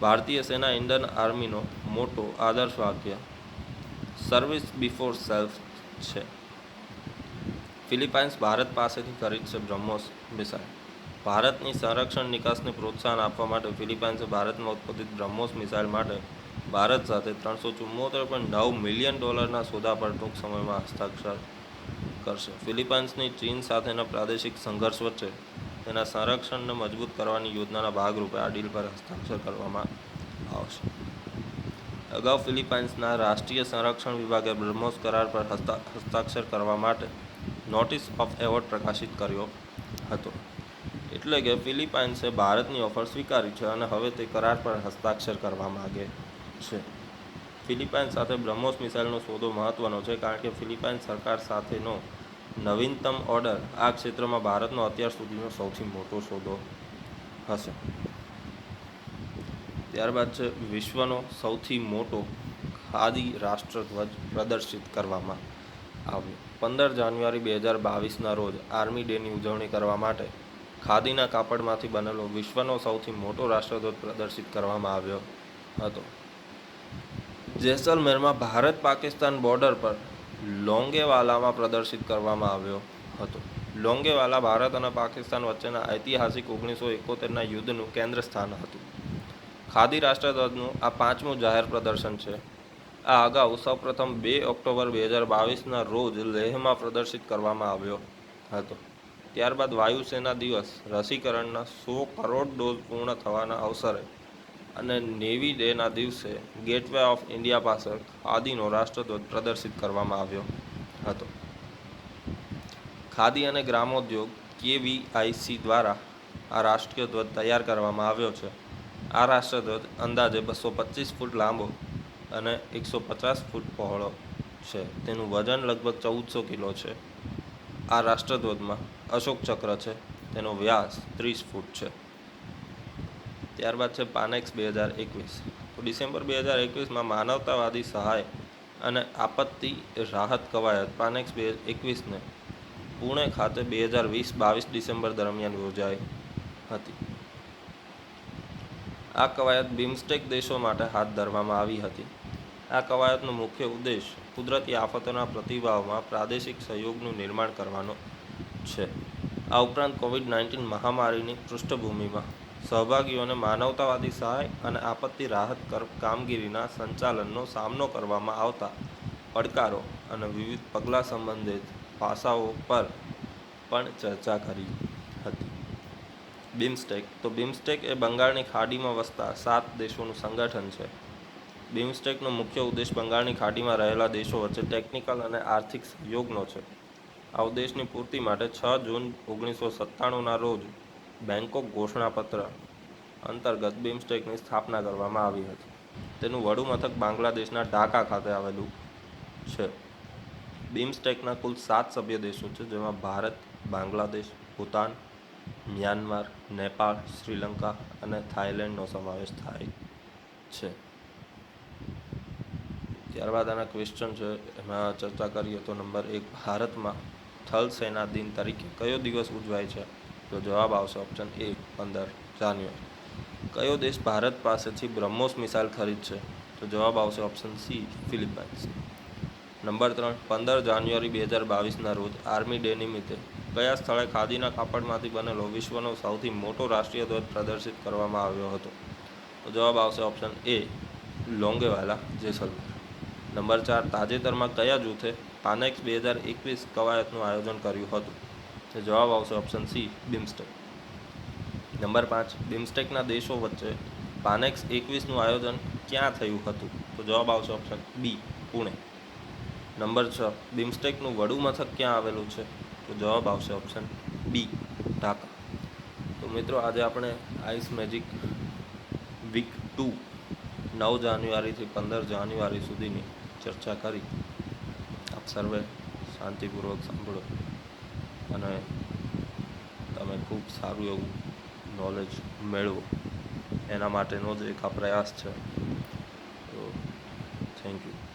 ભારતીય સેના ઇન્ડિયન આર્મીનો મોટો આદર્શ વાક્ય સર્વિસ બિફોર સેલ્ફ છે. ફિલિપાઇન્સ ભારત પાસેથી ખરીદશે બ્રહ્મોસ મિસાઇલ. ભારતની સંરક્ષણ નિકાસને પ્રોત્સાહન આપવા માટે ફિલિપાઇન્સે ભારતમાં ઉત્પાદિત બ્રહ્મોસ મિસાઇલ માટે ભારત સાથે $374.9 મિલિયન સોદા પર ટૂંક સમયમાં હસ્તાક્ષર કરશે. ફિલિપાઇન્સની ચીન સાથેના પ્રાદેશિક સંઘર્ષ વચ્ચે તેના સંરક્ષણને મજબૂત કરવાની યોજનાના ભાગરૂપે આ ડીલ પર હસ્તાક્ષર કરવામાં આવશે. અગાઉ ફિલિપાઇન્સના રાષ્ટ્રીય સંરક્ષણ વિભાગે બ્રહ્મોસ કરાર પર હસ્તાક્ષર કરવા માટે નોટિસ ઓફ એવોર્ડ પ્રકાશિત કર્યો હતો. એટલે કે ફિલિપાઇન્સે ભારતની ઓફર સ્વીકારી છે અને હવે તે કરાર પર હસ્તાક્ષર કરવા માગે છે. ફિલિપાઇન્સ સાથે બ્રહ્મોસ મિસાઇલનો સોદો મહત્વનો છે કારણ કે ફિલિપાઇન્સ સરકાર સાથેનો નવીનતમ ઓર્ડર આ ક્ષેત્રમાં ભારતનો અત્યાર સુધીનો સૌથી મોટો સોદો હશે. ત્યારબાદ છે વિશ્વનો સૌથી મોટો ખાદી રાષ્ટ્રધ્વજ પ્રદર્શિત કરવામાં આવ્યો. 15 જાન્યુઆરી 2022ના રોજ આર્મી ડેની ઉજવણી કરવા માટે ખાદીના કાપડમાંથી બનેલો વિશ્વનો સૌથી મોટો રાષ્ટ્રધ્વજ પ્રદર્શિત કરવામાં આવ્યો હતો. જેસલમેરમાં ભારત પાકિસ્તાન બોર્ડર પર લોંગેવાલામાં પ્રદર્શિત કરવામાં આવ્યો હતો. લોંગેવાલા ભારત અને પાકિસ્તાન વચ્ચેના ઐતિહાસિક 1971ના યુદ્ધનું કેન્દ્ર સ્થાન હતું. ખાદી રાષ્ટ્રધ્વજનું આ 5મું જાહેર પ્રદર્શન છે. આ અગાઉ સૌપ્રથમ 2 ઓક્ટોબર 2022ના રોજ લેહમાં પ્રદર્શિત કરવામાં આવ્યો હતો. ત્યારબાદ વાયુસેના દિવસ, રસીકરણના 100 કરોડ ડોઝ પૂર્ણ થવાના અવસરે અને નેવી ડેના દિવસે ગેટવે ઓફ ઇન્ડિયા પાસે ખાદીનો રાષ્ટ્રધ્વજ પ્રદર્શિત કરવામાં આવ્યો હતો. ખાદી અને ગ્રામોદ્યોગ KVIC દ્વારા આ રાષ્ટ્રીય ધ્વજ તૈયાર કરવામાં આવ્યો છે. આ રાષ્ટ્રધ્વજ અંદાજે 225 ફૂટ લાંબો અને 150 ફૂટ પહોળો છે. તેનું વજન લગભગ 1400 કિલો છે. આ રાષ્ટ્રધ્વજમાં અશોક ચક્ર છે. તેનો વ્યાસ 30 ફૂટ છે. ત્યારબાદ છે પાનેક્સ 2021. ડિસેમ્બર 2021માં માનવતાવાદી સહાય અને આપત્તિ રાહત કવાયત પાનેક્સ 2021ને પુણે ખાતે 2020-22 ડિસેમ્બર દરમિયાન યોજાઈ હતી. આ કવાયત બિમસ્ટેક દેશો માટે હાથ ધરવામાં આવી હતી. આ કવાયતનો મુખ્ય ઉદ્દેશ કુદરતી આફતોના પ્રતિભાવમાં પ્રાદેશિક સહયોગનું નિર્માણ કરવાનો છે. આ ઉપરાંત કોવિડ-19 મહામારીની પૃષ્ઠભૂમિમાં સહભાગીઓને માનવતાવાદી સહાય અને આપત્તિ રાહત કામગીરીના સંચાલનનો સામનો કરવામાં આવતા પડકારો અને વિવિધ પગલાં સંબંધિત પાસાઓ પર પણ ચર્ચા કરી હતી. બિમસ્ટેક એ બંગાળની ખાડીમાં વસતા 7 દેશોનું સંગઠન છે. બિમસ્ટેકનો મુખ્ય ઉદ્દેશ બંગાળની ખાડીમાં રહેલા દેશો વચ્ચે ટેકનિકલ અને આર્થિક સહયોગનો છે. આ ઉદ્દેશની પૂર્તિ માટે 6 જૂન 1997ના રોજ બેંકોક ઘોષણાપત્ર અંતર્ગત બિમસ્ટેકની સ્થાપના કરવામાં આવી હતી. તેનું વડુ મથક બાંગ્લાદેશના ઢાકા ખાતે આવેલું છે. બિમસ્ટેકના કુલ 7 સભ્ય દેશો છે, જેમાં ભારત, બાંગ્લાદેશ, ભૂતાન, મ્યાનમાર, નેપાળ, શ્રીલંકા અને થાઇલેન્ડનો સમાવેશ થાય છે. ત્યારબાદ આના ક્વેશ્ચન છે, એમાં ચર્ચા કરીએ તો નંબર 1, ભારતમાં થલ સેના દિન તરીકે કયો દિવસ ઉજવાય છે? તો જવાબ આવશે ઓપ્શન A, 15 જાન્યુઆરી. કયો દેશ ભારત પાસેથી બ્રહ્મોસ મિસાઇલ ખરીદશે? તો જવાબ આવશે ઓપ્શન C, ફિલિપાઇન્સ. નંબર 3, 15 જાન્યુઆરી 2022ના રોજ આર્મી ડે નિમિત્તે કયા સ્થળે ખાદીના કાપડમાંથી બનેલો વિશ્વનો સૌથી મોટો રાષ્ટ્રીય ધ્વજ પ્રદર્શિત કરવામાં આવ્યો હતો? તો જવાબ આવશે option A, Longewala, Jaisalmer. Number 4, તાજેતરમાં કયા જૂથે પાનેક્સ 2021 કવાયતનું આયોજન કર્યું હતું? તો જવાબ આવશે ઓપ્શન C, બિમસ્ટેક. નંબર 5, બિમસ્ટેકના દેશો વચ્ચે પાનેક્સ 21નું આયોજન ક્યાં થયું હતું? તો જવાબ આવશે ઓપ્શન B, પુણે. નંબર 6, બિમસ્ટેકનું વડું મથક ક્યાં આવેલું છે? તો જવાબ આવશે ઓપ્શન બી, ઢાકા. તો મિત્રો, આજે આપણે આઈસ મેજિક વીક 2 9 જાન્યુઆરીથી 15 જાન્યુઆરી સુધીની ચર્ચા કરી. આપ સર્વે શાંતિપૂર્વક સાંભળો અને તમે ખૂબ સારું એવું નોલેજ મેળવો, એના માટેનો જ એક આ પ્રયાસ છે. તો થેન્ક યુ.